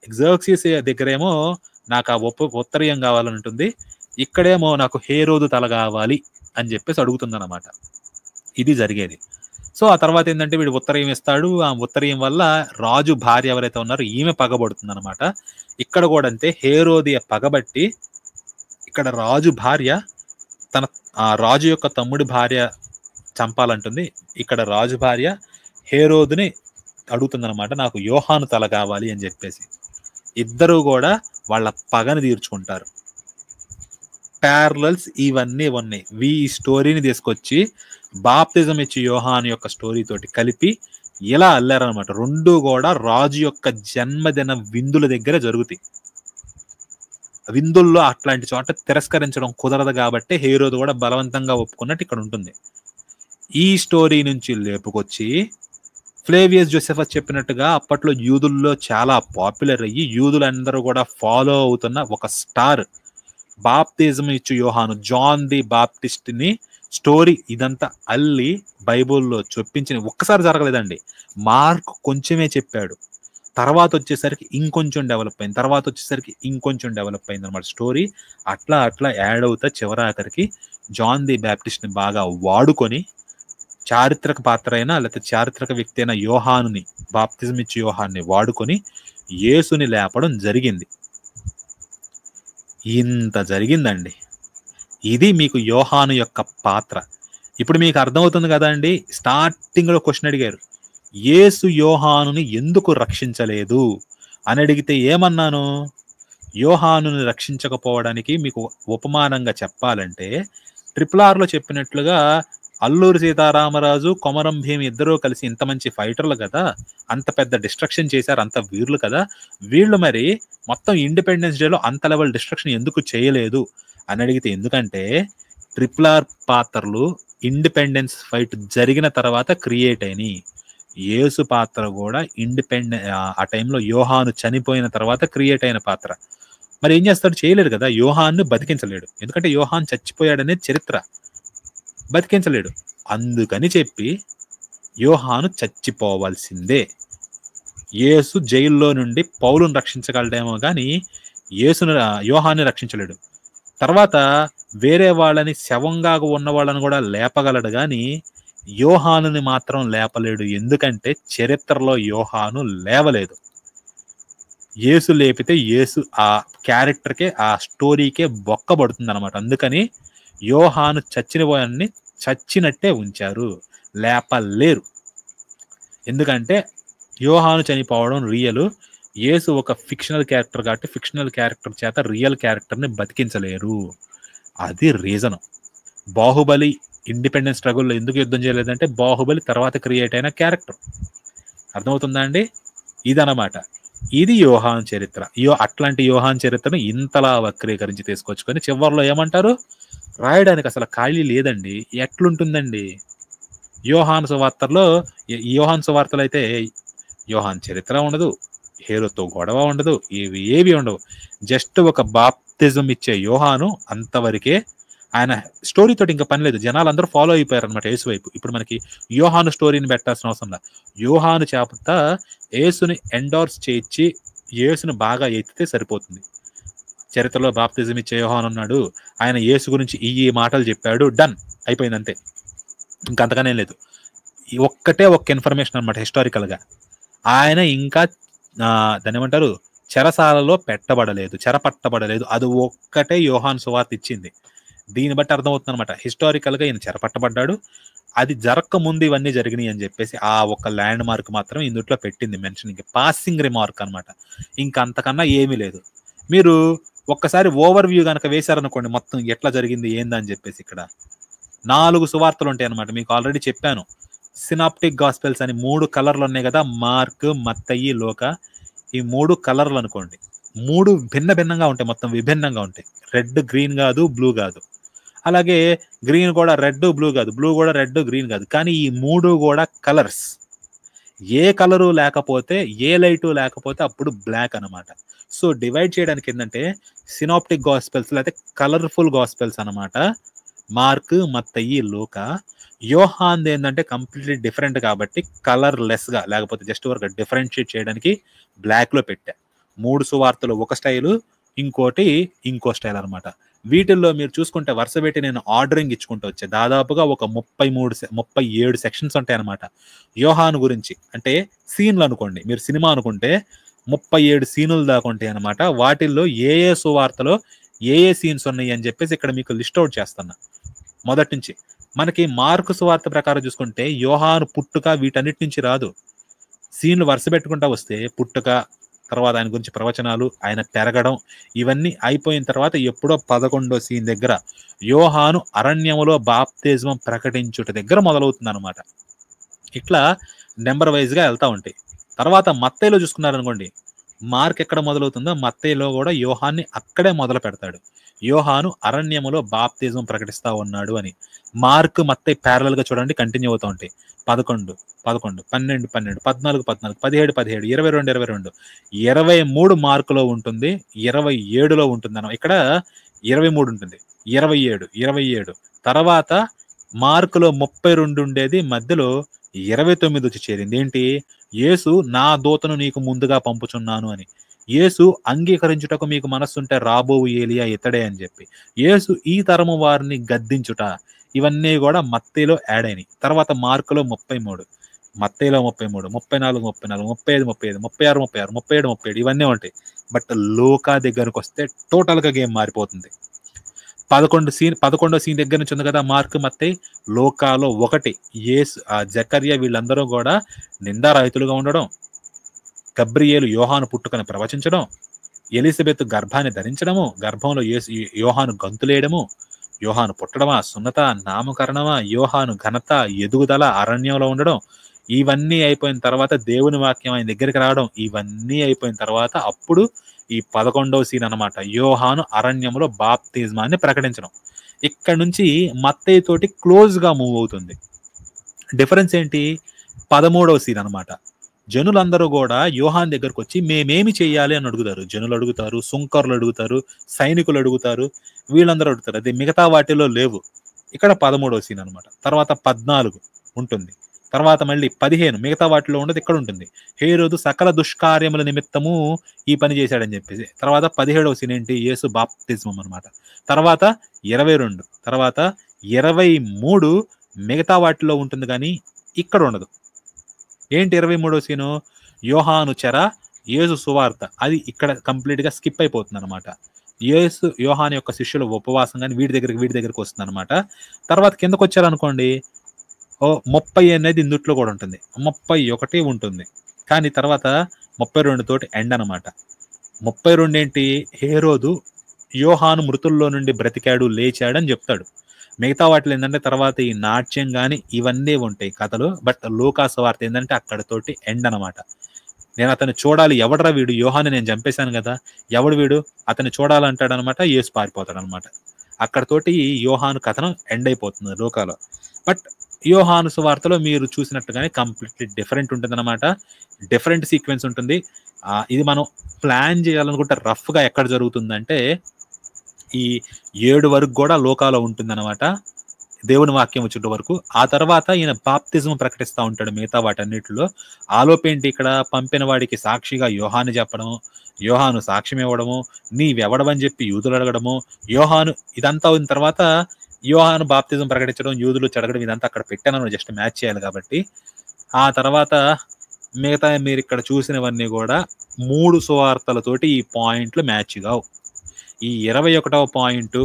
ఎగ్జర్సిస్ దగ్గరేమో నాకు ఆ ఉత్తరీయం కావాలని ఉంటుంది, ఇక్కడేమో నాకు హేరోదు తల కావాలి అని చెప్పేసి అడుగుతుందన్నమాట. ఇది జరిగేది. సో ఆ తర్వాత ఏంటంటే వీడు ఉత్తరీయం ఇస్తాడు. ఆ ఉత్తరీయం వల్ల రాజు భార్య ఎవరైతే ఉన్నారో ఈమె పగబడుతుంది అనమాట. ఇక్కడ కూడా అంతే, హేరోదియ పగబట్టి ఇక్కడ రాజు భార్య తన రాజు యొక్క తమ్ముడి భార్య చంపాలంటుంది. ఇక్కడ రాజు భార్య హేరోదుని అడుగుతుందనమాట, నాకు యోహాను తల కావాలి అని చెప్పేసి. ఇద్దరు కూడా వాళ్ళ పగని తీర్చుకుంటారు. ప్యారలల్స్ ఇవన్నీ ఉన్నాయి. ఈ స్టోరీని తీసుకొచ్చి బాప్తిజం ఇచ్చి యోహాను యొక్క స్టోరీ తోటి కలిపి ఇలా అల్లారనమాట. రెండు కూడా రాజు యొక్క జన్మదిన విందుల దగ్గర జరుగుతాయి. విందుల్లో అట్లాంటి చోట తిరస్కరించడం కుదరదు కాబట్టి హేరోదు కూడా బలవంతంగా ఒప్పుకున్నట్టు ఇక్కడ ఉంటుంది. ఈ స్టోరీ నుంచి లేపుకొచ్చి ఫ్లేవియస్ జోసెఫస్ చెప్పినట్టుగా అప్పట్లో యూదుల్లో చాలా పాపులర్ అయ్యి యూదులందరూ కూడా ఫాలో అవుతున్న ఒక స్టార్ బాప్తిజం ఇచ్చు యోహాను, జాన్ ది బాప్టిస్ట్ ని స్టోరీ ఇదంతా అల్లి బైబుల్లో చొప్పించిన. ఒక్కసారి జరగలేదండి, మార్క్ కొంచెమే చెప్పాడు, తర్వాత వచ్చేసరికి ఇంకొంచెం డెవలప్ అయింది, తర్వాత వచ్చేసరికి ఇంకొంచెం డెవలప్ అయింది అనమాట స్టోరీ. అట్లా యాడ్ అవుతా చివరాఖరికి జాన్ ది బాప్టిస్ట్ ని బాగా వాడుకొని చారిత్రక పాత్ర అయినా లేకపోతే చారిత్రక వ్యక్తి అయిన యోహానుని, బాప్తిజం ఇచ్చి యోహాన్ని వాడుకొని యేసుని లేపడం జరిగింది. ఇంత జరిగిందండి. ఇది మీకు యోహాను యొక్క పాత్ర. ఇప్పుడు మీకు అర్థమవుతుంది కదా అండి. స్టార్టింగ్ లో క్వశ్చన్ అడిగారు, యేసు యోహానుని ఎందుకు రక్షించలేదు అని అడిగితే ఏమన్నాను, యోహానుని రక్షించకపోవడానికి మీకు ఉపమానంగా చెప్పాలంటే RRR లో చెప్పినట్లుగా అల్లూరి సీతారామరాజు, కొమరం భీం ఇద్దరూ కలిసి ఇంత మంచి ఫైటర్లు కదా, అంత పెద్ద డిస్ట్రక్షన్ చేశారు, అంత వీర్లు కదా, వీళ్ళు మరి మొత్తం ఇండిపెండెన్స్ డేలో అంత లెవెల్ డిస్ట్రక్షన్ ఎందుకు చేయలేదు అని అడిగితే, ఎందుకంటే RRR పాత్రలు ఇండిపెండెన్స్ ఫైట్ జరిగిన తర్వాత క్రియేట్ అయినాయి. యేసు పాత్ర కూడా ఆ టైంలో యోహాను చనిపోయిన తర్వాత క్రియేట్ అయిన పాత్ర. మరి ఏం చేస్తాడు, చేయలేడు కదా, యోహాన్ను బతికించలేడు, ఎందుకంటే యోహాన్ చచ్చిపోయాడనే చరిత్ర, బతికించలేడు. అందుకని చెప్పి యోహాను చచ్చిపోవాల్సిందే. యేసు జైల్లో నుండి పౌలును రక్షించగలడేమో కానీ యోహాన్ని రక్షించలేడు. తర్వాత వేరే వాళ్ళని, శవంగా ఉన్న వాళ్ళని కూడా లేపగలడు కానీ యోహానుని మాత్రం లేపలేడు. ఎందుకంటే చరిత్రలో యోహాను లేవలేదు. యేసు లేపితే యేసు ఆ క్యారెక్టర్కే, ఆ స్టోరీకే బొక్కబడుతుంది అనమాట. అందుకని యోహాను చచ్చిన వాడిని చచ్చినట్టే ఉంచారు, లేపలేరు. ఎందుకంటే యోహాను చనిపోవడం రియల్, యేసు ఒక ఫిక్షనల్ క్యారెక్టర్ కాబట్టి ఫిక్షనల్ క్యారెక్టర్ చేత రియల్ క్యారెక్టర్ని బతికించలేరు. అది రీజన్. బాహుబలి ఇండిపెండెన్స్ స్ట్రగుల్లో ఎందుకు యుద్ధం చేయలేదంటే బాహుబలి తర్వాత క్రియేట్ అయిన క్యారెక్టర్. అర్థమవుతుందా అండి? ఇదనమాట. ఇది యోహాన్ చరిత్ర. అట్లాంటి యోహాన్ చరిత్రను ఇంతలా వక్రీకరించి తీసుకొచ్చుకొని చివరిలో ఏమంటారు? రాయడానికి అసలు ఖాళీ లేదండి. ఎట్లుంటుందండి? యోహాన్ సువార్తలో అయితే యోహాన్ చరిత్ర ఉండదు, హేరోతో గొడవ ఉండదు, ఏవి ఉండవు. జస్ట్ ఒక బాప్తిజం ఇచ్చే యోహాను అంతవరకే. ఆయన స్టోరీతో ఇంకా పని లేదు. జనాలు అందరూ ఫాలో అయిపోయారు అనమాట యేసు వైపు. ఇప్పుడు మనకి యోహాను స్టోరీని పెట్టాల్సిన అవసరం లేదు. యోహాను చేపత యేసుని ఎండోర్స్ చేయించి యేసుని బాగా ఎత్తితే సరిపోతుంది. చరిత్రలో బాప్తిజం ఇచ్చే యోహాను ఉన్నాడు, ఆయన యేసు గురించి ఈ మాటలు చెప్పాడు, డన్, అయిపోయింది అంతే. ఇంకంతగానే లేదు. ఒక్క ఇన్ఫర్మేషన్ అనమాట హిస్టారికల్ గా. ఆయన ఇంకా దాన్ని ఏమంటారు, చెరసాలలో చెరపట్టబడలేదు. అది ఒక్కటే యోహాను సువార్త ఇచ్చింది. దీన్ని బట్టి అర్థమవుతుంది అనమాట హిస్టారికల్ గా ఈయన చెరపట్టబడ్డాడు, అది జరగక ముందు ఇవన్నీ జరిగినాయి అని చెప్పేసి ఆ ఒక్క ల్యాండ్ మార్క్ మాత్రం ఇందులో పెట్టింది మెన్షన్. ఇంకా పాసింగ్ రిమార్క్ అనమాట, ఇంకా అంతకన్నా ఏమీ లేదు. మీరు ఒక్కసారి ఓవర్ వ్యూ కనుక వేశారనుకోండి మొత్తం ఎట్లా జరిగింది ఏందని చెప్పేసి, ఇక్కడ 4 సువార్తలు ఉంటాయి అనమాట. మీకు ఆల్రెడీ చెప్పాను, సినాప్టిక్ గాస్పెల్స్ అని 3 కలర్లు ఉన్నాయి కదా, మార్క్, మత్తయి, లూకా. ఈ 3 కలర్లు అనుకోండి, 3 భిన్నంగా ఉంటాయి, మొత్తం విభిన్నంగా ఉంటాయి. రెడ్ గ్రీన్ కాదు, బ్లూ కాదు. అలాగే గ్రీన్ కూడా రెడ్ బ్లూ కాదు, బ్లూ కూడా రెడ్ గ్రీన్ కాదు. కానీ ఈ 3 కూడా కలర్స్. ఏ కలరు లేకపోతే, ఏ లైటు లేకపోతే అప్పుడు బ్లాక్ అనమాట. సో డివైడ్ చేయడానికి ఏంటంటే సినాప్టిక్ గాస్పెల్స్ లేకపోతే కలర్ఫుల్ గాస్పెల్స్ అనమాట. మార్క్, మత్తయి, లూకా. యోహాన్ ఏంటంటే కంప్లీట్లీ డిఫరెంట్ కాబట్టి కలర్లెస్ గా, లేకపోతే జస్ట్ వరకు డిఫరెన్షియేట్ చేయడానికి బ్లాక్ లో పెట్టా. 3 సువార్తలు ఒక స్టైలు, ఇంకో స్టైల్ అనమాట. వీటిల్లో మీరు చూసుకుంటే వరుస పెట్టి నేను ఆర్డరింగ్ ఇచ్చుకుంటూ వచ్చే దాదాపుగా ఒక 37 సెక్షన్స్ ఉంటాయి అనమాట యోహాను గురించి. అంటే సీన్లు అనుకోండి, మీరు సినిమా అనుకుంటే 37 సీనులు దాకా ఉంటాయి అనమాట. వాటిల్లో ఏ సువార్తలో ఏ సీన్స్ ఉన్నాయి అని చెప్పేసి ఇక్కడ మీకు లిస్ట్ అవుట్ చేస్తున్నా. మొదటి నుంచి మనకి మార్కు సువార్త ప్రకారం చూసుకుంటే యోహాను పుట్టుక వీటన్నిటి నుంచి రాదు. సీన్లు వరుస పెట్టుకుంటా వస్తే పుట్టుక, తర్వాత ఆయన గురించి ప్రవచనాలు, ఆయన పెరగడం, ఇవన్నీ అయిపోయిన తర్వాత ఎప్పుడో 11వ సీన్ దగ్గర యోహాను అరణ్యములో బాప్తిజం ప్రకటించుట దగ్గర మొదలవుతుంది అనమాట. ఇట్లా నెంబర్ వైజ్ గా వెళ్తా ఉంటాయి. తర్వాత మత్తయిలో చూసుకున్నారనుకోండి, మార్క్ ఎక్కడ మొదలవుతుందో మత్తయిలో కూడా యోహాన్ని అక్కడే మొదలు పెడతాడు. యోహాను అరణ్యములో బాప్తిజం ప్రకటిస్తా ఉన్నాడు అని. మార్క్, మత్తయి ప్యారలల్ గా చూడండి, కంటిన్యూ అవుతూ ఉంటాయి. 11, 12, 12, 14, 17, 17, 22, 22, 23 మార్కులో ఉంటుంది, 27లో ఉంటుంది అన్న. ఇక్కడ 23 ఉంటుంది, 27. తర్వాత మార్కులో 32 ఉండేది, మధ్యలో 29 వచ్చి చేరింది. ఏంటి? యేసు నా దూతను నీకు ముందుగా పంపుచున్నాను అని. యేసు అంగీకరించుటకు మీకు మనస్సుంటే రాబోవు ఏలియా ఇతడే అని చెప్పి, యేసు ఈ తరము వారిని గద్దించుట, ఇవన్నీ కూడా మత్తయిలో యాడ్ అయినాయి. తర్వాత మార్కులో 33, మత్తయిలో 33, 34, 34, 35, 35, 36, 36, 37, 37 ఇవన్నీ ఉంటాయి. బట్ లూకా దగ్గరకు వస్తే టోటల్ గా గేమ్ మారిపోతుంది. 11వ సీన్ దగ్గర నుంచి ఉంది కదా మార్క్, మత్తయి. లూకాలో 1 యేసు, జకర్యా వీళ్ళందరూ కూడా నిందారహితులుగా ఉండడం, గబ్రియేలు యోహాను పుట్టుకని ప్రవచించడం, ఎలిజబెత్ గర్భాన్ని ధరించడము, గర్భంలో యోహాను గంతులేయడము, యోహాను పుట్టడమా, సున్నత, నామకరణమా, యోహాను ఘనత, ఎదుగుదల, అరణ్యంలో ఉండడం, ఇవన్నీ అయిపోయిన తర్వాత దేవుని వాక్యం ఆయన దగ్గరికి రావడం, ఇవన్నీ అయిపోయిన తర్వాత అప్పుడు ఈ 11వ సీన్ అనమాట, యోహాను అరణ్యంలో బాప్తిజమాన్ని ప్రకటించడం. ఇక్కడ నుంచి మత్తయి తోటి క్లోజ్ గా మూవ్ అవుతుంది. డిఫరెన్స్ ఏంటి? 13వ సీన్ అనమాట. జనులందరూ కూడా యోహాన్ దగ్గరకు వచ్చి మేమేమి చేయాలి అని అడుగుతారు. జనులు అడుగుతారు, సుంకర్లు అడుగుతారు, సైనికులు అడుగుతారు, వీళ్ళందరూ అడుగుతారు. అది మిగతా వాటిలో లేవు. ఇక్కడ 13వ సీన్ అనమాట. తర్వాత 14 ఉంటుంది, తర్వాత మళ్ళీ 15 మిగతా వాటిలో ఉండదు, ఇక్కడ ఉంటుంది. హేరోదు సకల దుష్కార్యముల నిమిత్తము ఈ పని చేశాడని చెప్పేసి. తర్వాత 17వ సీన్ ఏంటి? యేసు బాప్తిజం అనమాట. తర్వాత 22, తర్వాత 23 మిగతా వాటిలో ఉంటుంది కానీ ఇక్కడ ఉండదు. ఏంటి 23వ సీను? యోహాను చెర, యేసు సువార్త అది ఇక్కడ కంప్లీట్ గా స్కిప్ అయిపోతుంది అనమాట. యేసు యోహాను యొక్క శిష్యుల ఉపవాసం కానీ వీడి దగ్గరికి వస్తుంది అనమాట. తర్వాత కిందకు వచ్చారనుకోండి 30 అనేది ఇందుట్లో కూడా ఉంటుంది, 31 ఉంటుంది, కానీ తర్వాత 32 తోటి ఎండ్ అనమాట. 32 ఏంటి, హేరోదు యోహాను మృతుల్లో నుండి బ్రతికాడు లేచాడు అని చెప్తాడు. మిగతా వాటిలో ఏంటంటే తర్వాత ఈ నాట్యం కానీ ఇవన్నీ ఉంటాయి కథలు. బట్ లూకా సువార్త ఏంటంటే అక్కడతోటి ఎండ్ అనమాట. నేను అతను చూడాలి, ఎవడరా వీడు, యోహాను నేను చంపేశాను కదా, ఎవడు వీడు, అతను చూడాలంటాడు అనమాట. యేసు పారిపోతాడు అనమాట. అక్కడతోటి యోహాను కథనం ఎండ్ అయిపోతుంది లూకాలో. బట్ యోహాను సువార్తలో మీరు చూసినట్టుగానే కంప్లీట్లీ డిఫరెంట్ ఉంటుంది అనమాట. డిఫరెంట్ సీక్వెన్స్ ఉంటుంది. ఇది మనం ప్లాన్ చేయాలనుకుంటే రఫ్ గా ఎక్కడ జరుగుతుందంటే ఈ 7 వరకు కూడా లోకాలో ఉంటుంది అనమాట, దేవుని వాక్యం చుట్టూ వరకు. ఆ తర్వాత ఈయన బాప్తిజం ప్రకటిస్తూ ఉంటాడు మిగతా వాటన్నిటిలో. ఆలోపేంటి, ఇక్కడ పంపిన వాడికి సాక్షిగా యోహాను చెప్పడము, యోహాను సాక్ష్యం ఇవ్వడము, నీవెవడమని చెప్పి యూదులు అడగడము, యోహాను ఇదంతా అయిన తర్వాత యోహాను బాప్తిజం ప్రకటించడం, యూదులు చెడగడం, ఇదంతా అక్కడ పెట్టాను జస్ట్ మ్యాచ్ చేయాలి కాబట్టి. ఆ తర్వాత మిగతా మీరు ఇక్కడ చూసినవన్నీ కూడా 3 సువార్తలతోటి ఈ పాయింట్లు మ్యాచ్ కావు. ఈ 21వ పాయింట్,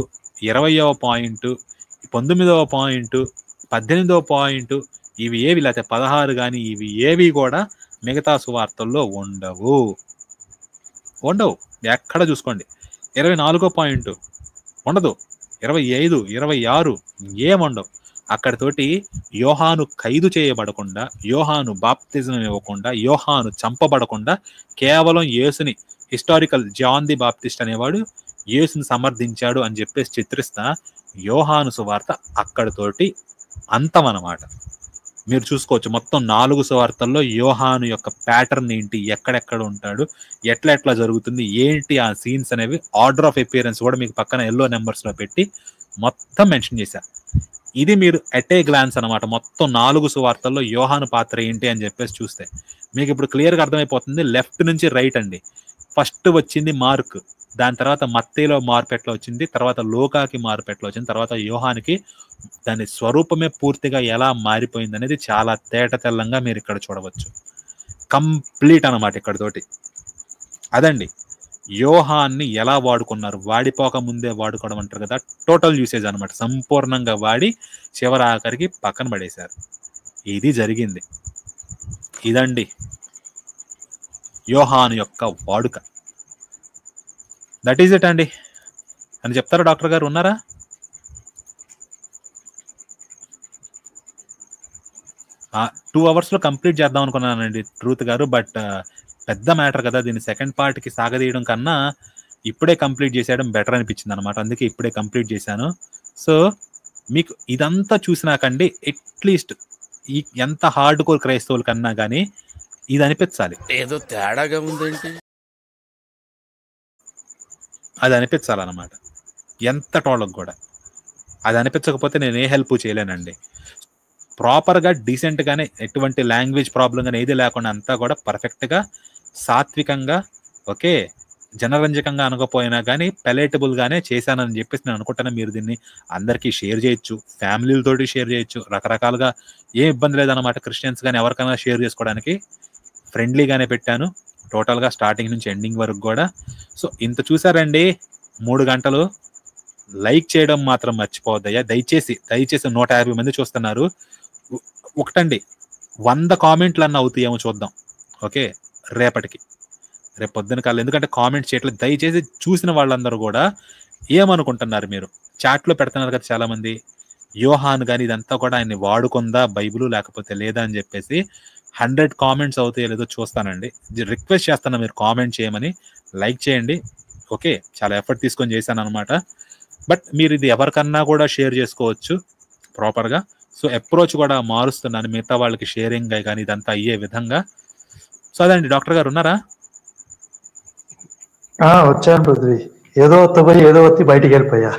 20వ పాయింట్, 19వ పాయింట్, 18వ పాయింట్, ఇవి ఏవి లేకపోతే 16 కానీ ఇవి ఏవి కూడా మిగతా సువార్తల్లో ఉండవు. ఎక్కడ చూసుకోండి. 24వ పాయింట్ ఉండదు, 25, 26 ఏముండవు. అక్కడితోటి యోహాను ఖైదు చేయబడకుండా, యోహాను బాప్తిజం ఇవ్వకుండా, యోహాను చంపబడకుండా కేవలం యేసుని హిస్టారికల్ జాన్ ది బాప్టిస్ట్ అనేవాడు యేసుని సమర్థించాడు అని చెప్పేసి చిత్రిస్తా యోహాను సువార్త అక్కడితోటి అంతం అన్నమాట. మీరు చూసుకోవచ్చు మొత్తం 4 సువార్తల్లో యోహాను యొక్క ప్యాటర్న్ ఏంటి, ఎక్కడెక్కడ ఉంటాడు, ఎట్లా జరుగుతుంది, ఏంటి ఆ సీన్స్ అనేవి ఆర్డర్ ఆఫ్ అపియరెన్స్ కూడా మీకు పక్కన ఎల్లో నెంబర్స్ లో పెట్టి మొత్తం మెన్షన్ చేశా. ఇది మీరు ఎట్ ఏ గ్లాన్స్ అనమాట. మొత్తం 4 సువార్తల్లో యోహాను పాత్ర ఏంటి అని చెప్పేసి చూస్తే మీకు ఇప్పుడు క్లియర్గా అర్థమైపోతుంది. లెఫ్ట్ నుంచి రైట్ అండి. ఫస్ట్ వచ్చింది మార్క్, దాని తర్వాత మత్తయిలో మార్పు ఎట్లా వచ్చింది, తర్వాత లూకాకి మార్పు ఎట్లా వచ్చింది, తర్వాత యోహానికి దాని స్వరూపమే పూర్తిగా ఎలా మారిపోయింది అనేది చాలా తేటతెల్లంగా మీరు ఇక్కడ చూడవచ్చు. కంప్లీట్ అనమాట ఇక్కడతోటి. అదండి యోహాన్ని ఎలా వాడుకున్నారు, వాడిపోక ముందే వాడుకోవడం అంటారు కదా, టోటల్ యూసేజ్ అనమాట. సంపూర్ణంగా వాడి చివరి ఆఖరికి పక్కన పడేశారు. ఇది జరిగింది. ఇదండి యోహాను యొక్క వాడుక. దట్ ఈజ్ ఇట్ అండి అని చెప్తారా? డాక్టర్ గారు ఉన్నారా? ఆ 2 hours లో కంప్లీట్ చేద్దాం అనుకున్నానండి ట్రూత్ గారు. బట్ పెద్ద మ్యాటర్ కదా, దీన్ని సెకండ్ పార్ట్ కి సాగదీయడం కన్నా ఇప్పుడే కంప్లీట్ చేసేయడం బెటర్ అనిపించింది అనమాట. అందుకే ఇప్పుడే కంప్లీట్ చేశాను. సో మీకు ఇదంతా చూసినాకండి అట్లీస్ట్ ఈ ఎంత హార్డ్ కోర్ క్రైస్తవుల కన్నా కానీ ఇది అనిపించాలి, ఏదో తేడాగా ఉందేంటి, అది అనిపించాలన్నమాట. ఎంత టోళ్ళకు కూడా అది అనిపించకపోతే నేను ఏ హెల్ప్ చేయలేనండి. ప్రాపర్గా డీసెంట్గానే ఎటువంటి లాంగ్వేజ్ ప్రాబ్లం కానీ ఏది లేకుండా అంతా కూడా పర్ఫెక్ట్గా సాత్వికంగా ఓకే జనరంజకంగా అనకపోయినా కానీ పెలేటబుల్గానే చేశానని చెప్పేసి నేను అనుకుంటాను. మీరు దీన్ని అందరికీ షేర్ చేయొచ్చు, ఫ్యామిలీలతోటి షేర్ చేయొచ్చు, రకరకాలుగా ఏం ఇబ్బంది లేదన్నమాట. క్రిస్టియన్స్ కానీ ఎవరికైనా షేర్ చేసుకోవడానికి ఫ్రెండ్లీగానే పెట్టాను టోటల్గా స్టార్టింగ్ నుంచి ఎండింగ్ వరకు కూడా. సో ఇంత చూసారండి 3 గంటలు. లైక్ చేయడం మాత్రం మర్చిపోవద్దయ్యా దయచేసి. 150 మంది చూస్తున్నారు. ఒకటండి 100 కామెంట్లు అన్న అవుతాయేమో చూద్దాం ఓకే రేపటికి, రేపు పొద్దున కాలం. ఎందుకంటే కామెంట్ చేయట్లేదు. దయచేసి చూసిన వాళ్ళందరూ కూడా ఏమనుకుంటున్నారు, మీరు చాట్లో పెడుతున్నారు కదా చాలా మంది, యోహాను కానీ ఇదంతా కూడా ఆయన్ని వాడుకుందా బైబిల్ లేకపోతే లేదా అని చెప్పేసి 100 కామెంట్స్ అవుతాయో లేదో చూస్తానండి. రిక్వెస్ట్ చేస్తాను మీరు కామెంట్ చేయమని. లైక్ చేయండి ఓకే, చాలా ఎఫర్ట్ తీసుకొని చేశాను అనమాట. బట్ మీరు ఇది ఎవరికన్నా కూడా షేర్ చేసుకోవచ్చు ప్రాపర్గా. సో అప్రోచ్ కూడా మారుస్తున్నాను మిగతా వాళ్ళకి షేరింగ్ కానీ ఇదంతా అయ్యే విధంగా. సో అదండి. డాక్టర్ గారు ఉన్నారా? వచ్చాను పృథ్వీ. ఏదో పోయి ఏదో వచ్చి బయటికి వెళ్ళిపోయా.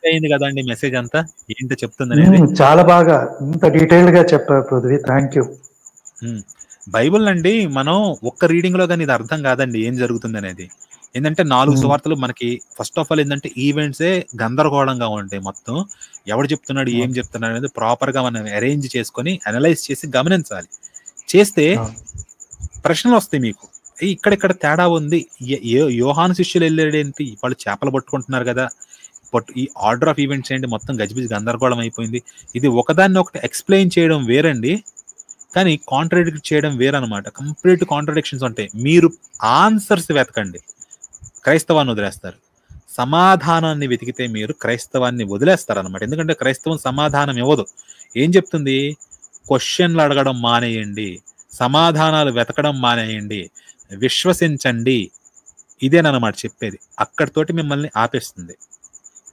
అయింది కదండి మెసేజ్ అంతా ఏంటో చెప్తుంది. చాలా బాగా ఇంత డీటెయిల్ గా చెప్పారు పృథ్వీ, థ్యాంక్ యూ. బైబుల్ అండి మనం ఒక్క రీడింగ్ లో కానీ ఇది అర్థం కాదండి ఏం జరుగుతుంది అనేది. ఏంటంటే 4 సువార్తలు మనకి ఫస్ట్ ఆఫ్ ఆల్ ఏంటంటే ఈవెంట్సే గందరగోళంగా ఉంటాయి. మొత్తం ఎవడు చెప్తున్నాడు ఏం చెప్తున్నాడు అనేది ప్రాపర్ గా మనం అరేంజ్ చేసుకొని అనలైజ్ చేసి గమనించాలి. చేస్తే ప్రశ్నలు వస్తాయి మీకు, ఇక్కడ తేడా ఉంది, యోహాను శిష్యులు వెళ్ళాడేంటి, వాళ్ళు చేపలు పట్టుకుంటున్నారు కదా, ఈ ఆర్డర్ ఆఫ్ ఈవెంట్స్ ఏంటి, మొత్తం గజిబిజి గందరగోళం అయిపోయింది. ఇది ఒకదాన్ని ఒకటి ఎక్స్ప్లెయిన్ చేయడం వేరండి, కానీ కాంట్రాడిక్ట్ చేయడం వేరనమాట. కంప్లీట్ కాంట్రాడిక్షన్స్ ఉంటాయి. మీరు ఆన్సర్స్ వెతకండి, క్రైస్తవాన్ని వదిలేస్తారు. సమాధానాన్ని వెతికితే మీరు క్రైస్తవాన్ని వదిలేస్తారనమాట. ఎందుకంటే క్రైస్తవం సమాధానం ఇవ్వదు. ఏం చెప్తుంది? క్వశ్చన్లు అడగడం మానేయండి, సమాధానాలు వెతకడం మానేయండి, విశ్వసించండి, ఇదేనమాట చెప్పేది. అక్కడితోటి మిమ్మల్ని ఆపేస్తుంది.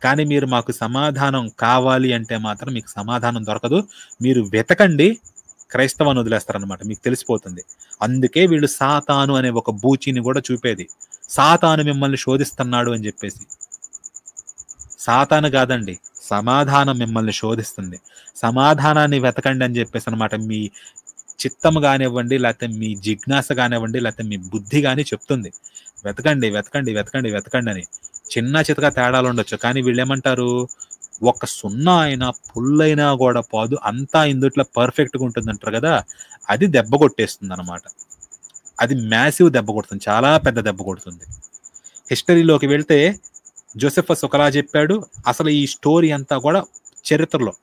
కానీ మీరు మాకు సమాధానం కావాలి అంటే మాత్రం మీకు సమాధానం దొరకదు. మీరు వెతకండి, క్రైస్తవాన్ని వదిలేస్తారనమాట, మీకు తెలిసిపోతుంది. అందుకే వీళ్ళు సాతాను అనే ఒక బూచిని కూడా చూపేది. సాతాను మిమ్మల్ని శోధిస్తున్నాడు అని చెప్పేసి. సాతాను కాదండి, సమాధానం మిమ్మల్ని శోధిస్తుంది. సమాధానాన్ని వెతకండి అని చెప్పేసి అనమాట. మీ చిత్తము కానివ్వండి, లేకపోతే మీ జిజ్ఞాస కానివ్వండి, లేకపోతే మీ బుద్ధి కానీ చెప్తుంది వెతకండి వెతకండి వెతకండి వెతకండి అని. చిన్న చితగా తేడాలు ఉండొచ్చు, కానీ వీళ్ళు ఏమంటారు, ఒక సున్నా అయినా పుల్లైనా కూడా పోదు, అంతా ఇందుట్లో పర్ఫెక్ట్గా ఉంటుంది అంటారు కదా. అది దెబ్బ కొట్టేస్తుంది అనమాట. అది మ్యాసివ్ దెబ్బ కొడుతుంది, చాలా పెద్ద దెబ్బ కొడుతుంది. హిస్టరీలోకి వెళ్తే జోసెఫస్ ఒకలా చెప్పాడు. అసలు ఈ స్టోరీ అంతా కూడా చరిత్రలో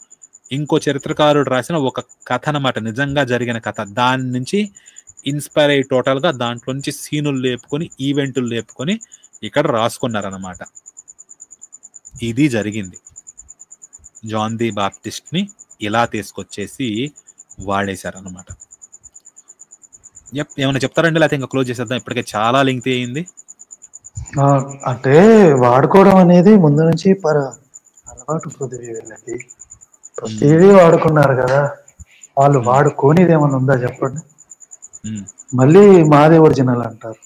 ఇంకో చరిత్రకారుడు రాసిన ఒక కథ అనమాట, నిజంగా జరిగిన కథ. దాని నుంచి ఇన్స్పైర్ అయ్యి టోటల్గా దాంట్లో నుంచి సీనులు లేపుకొని, ఈవెంట్లు లేపుకొని ఇక్కడ రాసుకున్నారనమాట. ఇది జరిగింది. జాన్ ది బాప్టిస్ట్ ని ఇలా తీసుకొచ్చేసి వాడేశారనమాట. ఏమైనా చెప్తారండి, లేకపోతే ఇంకా క్లోజ్ చేసేద్దాం? ఇప్పటికే చాలా లెంగ్తీ అయింది. అంటే వాడుకోవడం అనేది ముందు నుంచి అలవాటు పృథ్వీ వీళ్ళకి. ప్రతిదీ వాడుకున్నారు కదా, వాళ్ళు వాడుకోనిది ఏమైనా ఉందా చెప్పండి? మళ్ళీ మాదే ఒరిజినల్ అంటారు.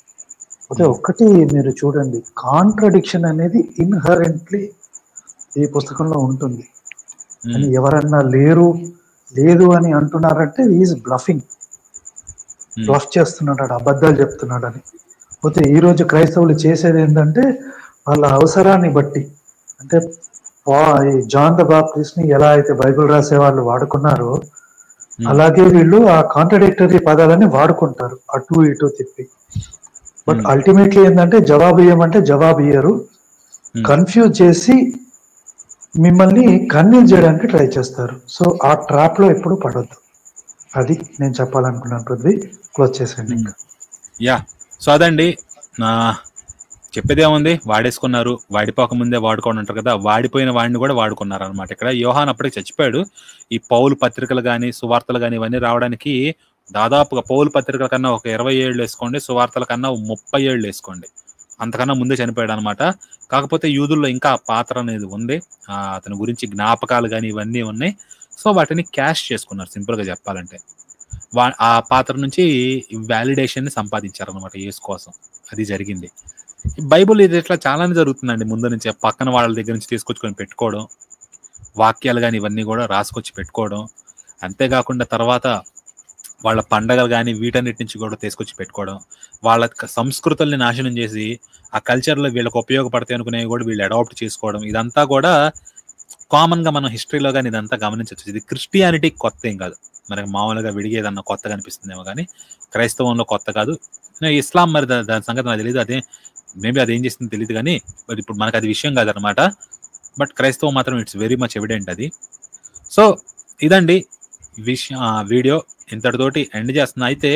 అయితే ఒక్కటి మీరు చూడండి, కాంట్రడిక్షన్ అనేది ఇన్హరెంట్లీ ఈ పుస్తకంలో ఉంటుంది. అని ఎవరన్నా లేదు అని అంటున్నారంటే ఈజ్ బ్లఫింగ్, బ్లఫ్ చేస్తున్నాడు, అబద్ధాలు చెప్తున్నాడు అని. పోతే ఈ రోజు క్రైస్తవులు చేసేది ఏంటంటే వాళ్ళ అవసరాన్ని బట్టి, అంటే జాన్ ద బాప్టిస్ట్ ని ఎలా అయితే బైబిల్ రాసే వాళ్ళు వాడుకున్నారో అలాగే వీళ్ళు ఆ కాంట్రడిక్టరీ పదాలని వాడుకుంటారు, అటు ఇటు తిప్పి. బట్ అల్టిమేట్లీ ఏంటంటే జవాబు ఇవ్వమంటే జవాబు ఇయ్యరు, కన్ఫ్యూజ్ చేసి మిమ్మల్ని కన్విన్స్ చేయడానికి ట్రై చేస్తారు. సో ఆ ట్రాప్ లో ఎప్పుడు పడొద్దు. అది నేను చెప్పాలనుకున్నాను. పృథ్వీ, క్లోజ్ చేసేయండి. యా, సో అదండి నా చెప్పేదేముంది, వాడేసుకున్నారు. వాడిపోకముందే వాడుకోండి అంటారు కదా, వాడిపోయిన వాడిని కూడా వాడుకున్నారు అనమాట. ఇక్కడ యోహాన్ అప్పటికి చచ్చిపోయాడు. ఈ పౌలు పత్రికలు కానీ సువార్తలు కానీ ఇవన్నీ రావడానికి దాదాపుగా పౌలు పత్రికల కన్నా ఒక 20 ఏళ్ళు వేసుకోండి, సువార్తల కన్నా 30 ఏళ్ళు వేసుకోండి, అంతకన్నా ముందే చనిపోయాడు అనమాట. కాకపోతే యూదుల్లో ఇంకా పాత్ర అనేది ఉంది, అతని గురించి జ్ఞాపకాలు కానీ ఇవన్నీ ఉన్నాయి. సో వాటిని క్యాష్ చేసుకున్నారు, సింపుల్గా చెప్పాలంటే. ఆ పాత్ర నుంచి వ్యాలిడేషన్ ని సంపాదించారనమాట యేసు కోసం. అది జరిగింది. బైబుల్ ఇది ఇట్లా చాలానే జరుగుతుందండి. ముందు నుంచి పక్కన వాళ్ళ దగ్గర నుంచి తీసుకొచ్చుకొని పెట్టుకోవడం, వాక్యాలు కానీ ఇవన్నీ కూడా రాసుకొచ్చి పెట్టుకోవడం. అంతేకాకుండా తర్వాత వాళ్ళ పండగలు కానీ వీటన్నిటి నుంచి కూడా తీసుకొచ్చి పెట్టుకోవడం, వాళ్ళ సంస్కృతుల్ని నాశనం చేసి ఆ కల్చర్లో వీళ్ళకి ఉపయోగపడతాయి అనుకునేవి కూడా వీళ్ళు అడాప్ట్ చేసుకోవడం. ఇదంతా కూడా కామన్గా మనం హిస్టరీలో కానీ ఇదంతా గమనించవచ్చు. ఇది క్రిస్టియానిటీ కొత్త ఏం కాదు, మనకి మామూలుగా విడిగేదన్నా కొత్తగా అనిపిస్తుందేమో కానీ క్రైస్తవంలో కొత్త కాదు. ఇస్లాం మరి దాని సంగతి నాకు తెలియదు, అదే మేబీ అది ఏం చేస్తుందో తెలియదు కానీ బట్ ఇప్పుడు మనకు అది విషయం కాదనమాట. బట్ క్రైస్తవం మాత్రం ఇట్స్ వెరీ మచ్ ఎవిడెంట్ అది. సో ఇదండి వీడియో, ఇంతటితోటి ఎండ్ చేస్తున్నా. అయితే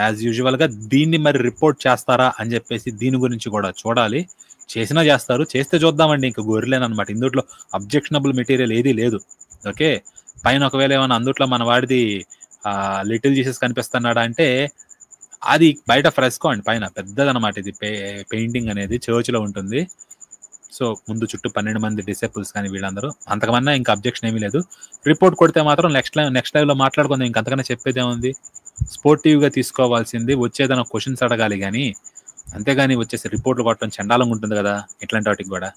యాజ్ యూజువల్గా దీన్ని మరి రిపోర్ట్ చేస్తారా అని చెప్పేసి దీని గురించి కూడా చూడాలి. చేసినా చేస్తారు, చేస్తే చూద్దామండి. ఇంకా గొర్రెలేనమాట, ఇందుట్లో అబ్జెక్షనబుల్ మెటీరియల్ ఏదీ లేదు. ఓకే, పైన ఒకవేళ ఏమైనా అందుట్లో మన వాడిది లిటిల్ జీసస్ కనిపిస్తున్నాడా అంటే అది బయట ఫ్రెస్కో అండి, పైన పెద్దదనమాట. ఇది పెయింటింగ్ అనేది చర్చ్లో ఉంటుంది. సో ముందు చుట్టూ 12 మంది డిసైపుల్స్ కానీ వీళ్ళందరూ, అంతకమన్నా ఇంకా అబ్జెక్షన్ ఏమీ లేదు. రిపోర్ట్ కొడితే మాత్రం నెక్స్ట్ లైవ్లో మాట్లాడుకుందాం. ఇంకంతకన్నా చెప్పేదే ఉంది. స్పోర్టివ్గా తీసుకోవాల్సింది, వచ్చేదన్న క్వశ్చన్స్ అడగాలి కానీ, అంతేగాని వచ్చేసి రిపోర్ట్లు కొట్టడం చండాలంగా ఉంటుంది కదా ఇట్లాంటి వాటికి కూడా.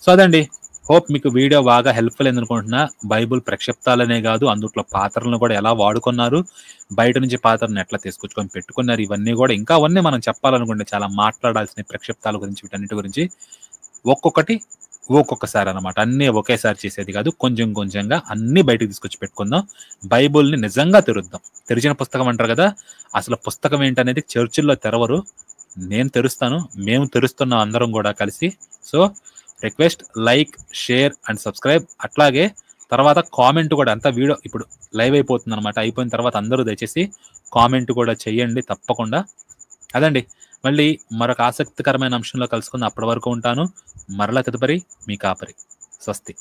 సో అదండి, హోప్ మీకు వీడియో బాగా హెల్ప్ఫుల్ అయింది అనుకుంటున్నా. బైబుల్ ప్రక్షిప్తాలనే కాదు, అందుట్లో పాత్రలను కూడా ఎలా వాడుకున్నారు, బయట నుంచి పాత్రను ఎట్లా తీసుకొచ్చుకొని పెట్టుకున్నారు, ఇవన్నీ కూడా ఇంకా అవన్నీ మనం చెప్పాలనుకుంటే చాలా మాట్లాడాల్సిన ప్రక్షిప్తాల గురించి, వీటన్నిటి గురించి ఒక్కొక్కటి ఒక్కొక్కసారి అనమాట, అన్నీ ఒకేసారి చేసేది కాదు, కొంచెం కొంచెంగా అన్ని బయటకు తీసుకొచ్చి పెట్టుకుందాం. బైబుల్ని నిజంగా తెరుద్దాం. తెరిచిన పుస్తకం అంటారు కదా, అసలు పుస్తకం ఏంటనేది చర్చిల్లో తెరవరు, నేను తెరుస్తాను, మేము తెరుస్తున్నాం అందరం కూడా కలిసి. So request, like, share and subscribe. అట్లాగే తర్వాత కామెంట్ కూడా, అంతా వీడియో ఇప్పుడు లైవ్ అయిపోతుంది అనమాట, అయిపోయిన తర్వాత అందరూ దయచేసి కామెంట్ కూడా చెయ్యండి తప్పకుండా. అదండి, మళ్ళీ మరొక ఆసక్తికరమైన అంశంలో కలుసుకుందాం. అప్పటి వరకు ఉంటాను. మరలా తదుపరి మీ కాపరి. స్వస్తి.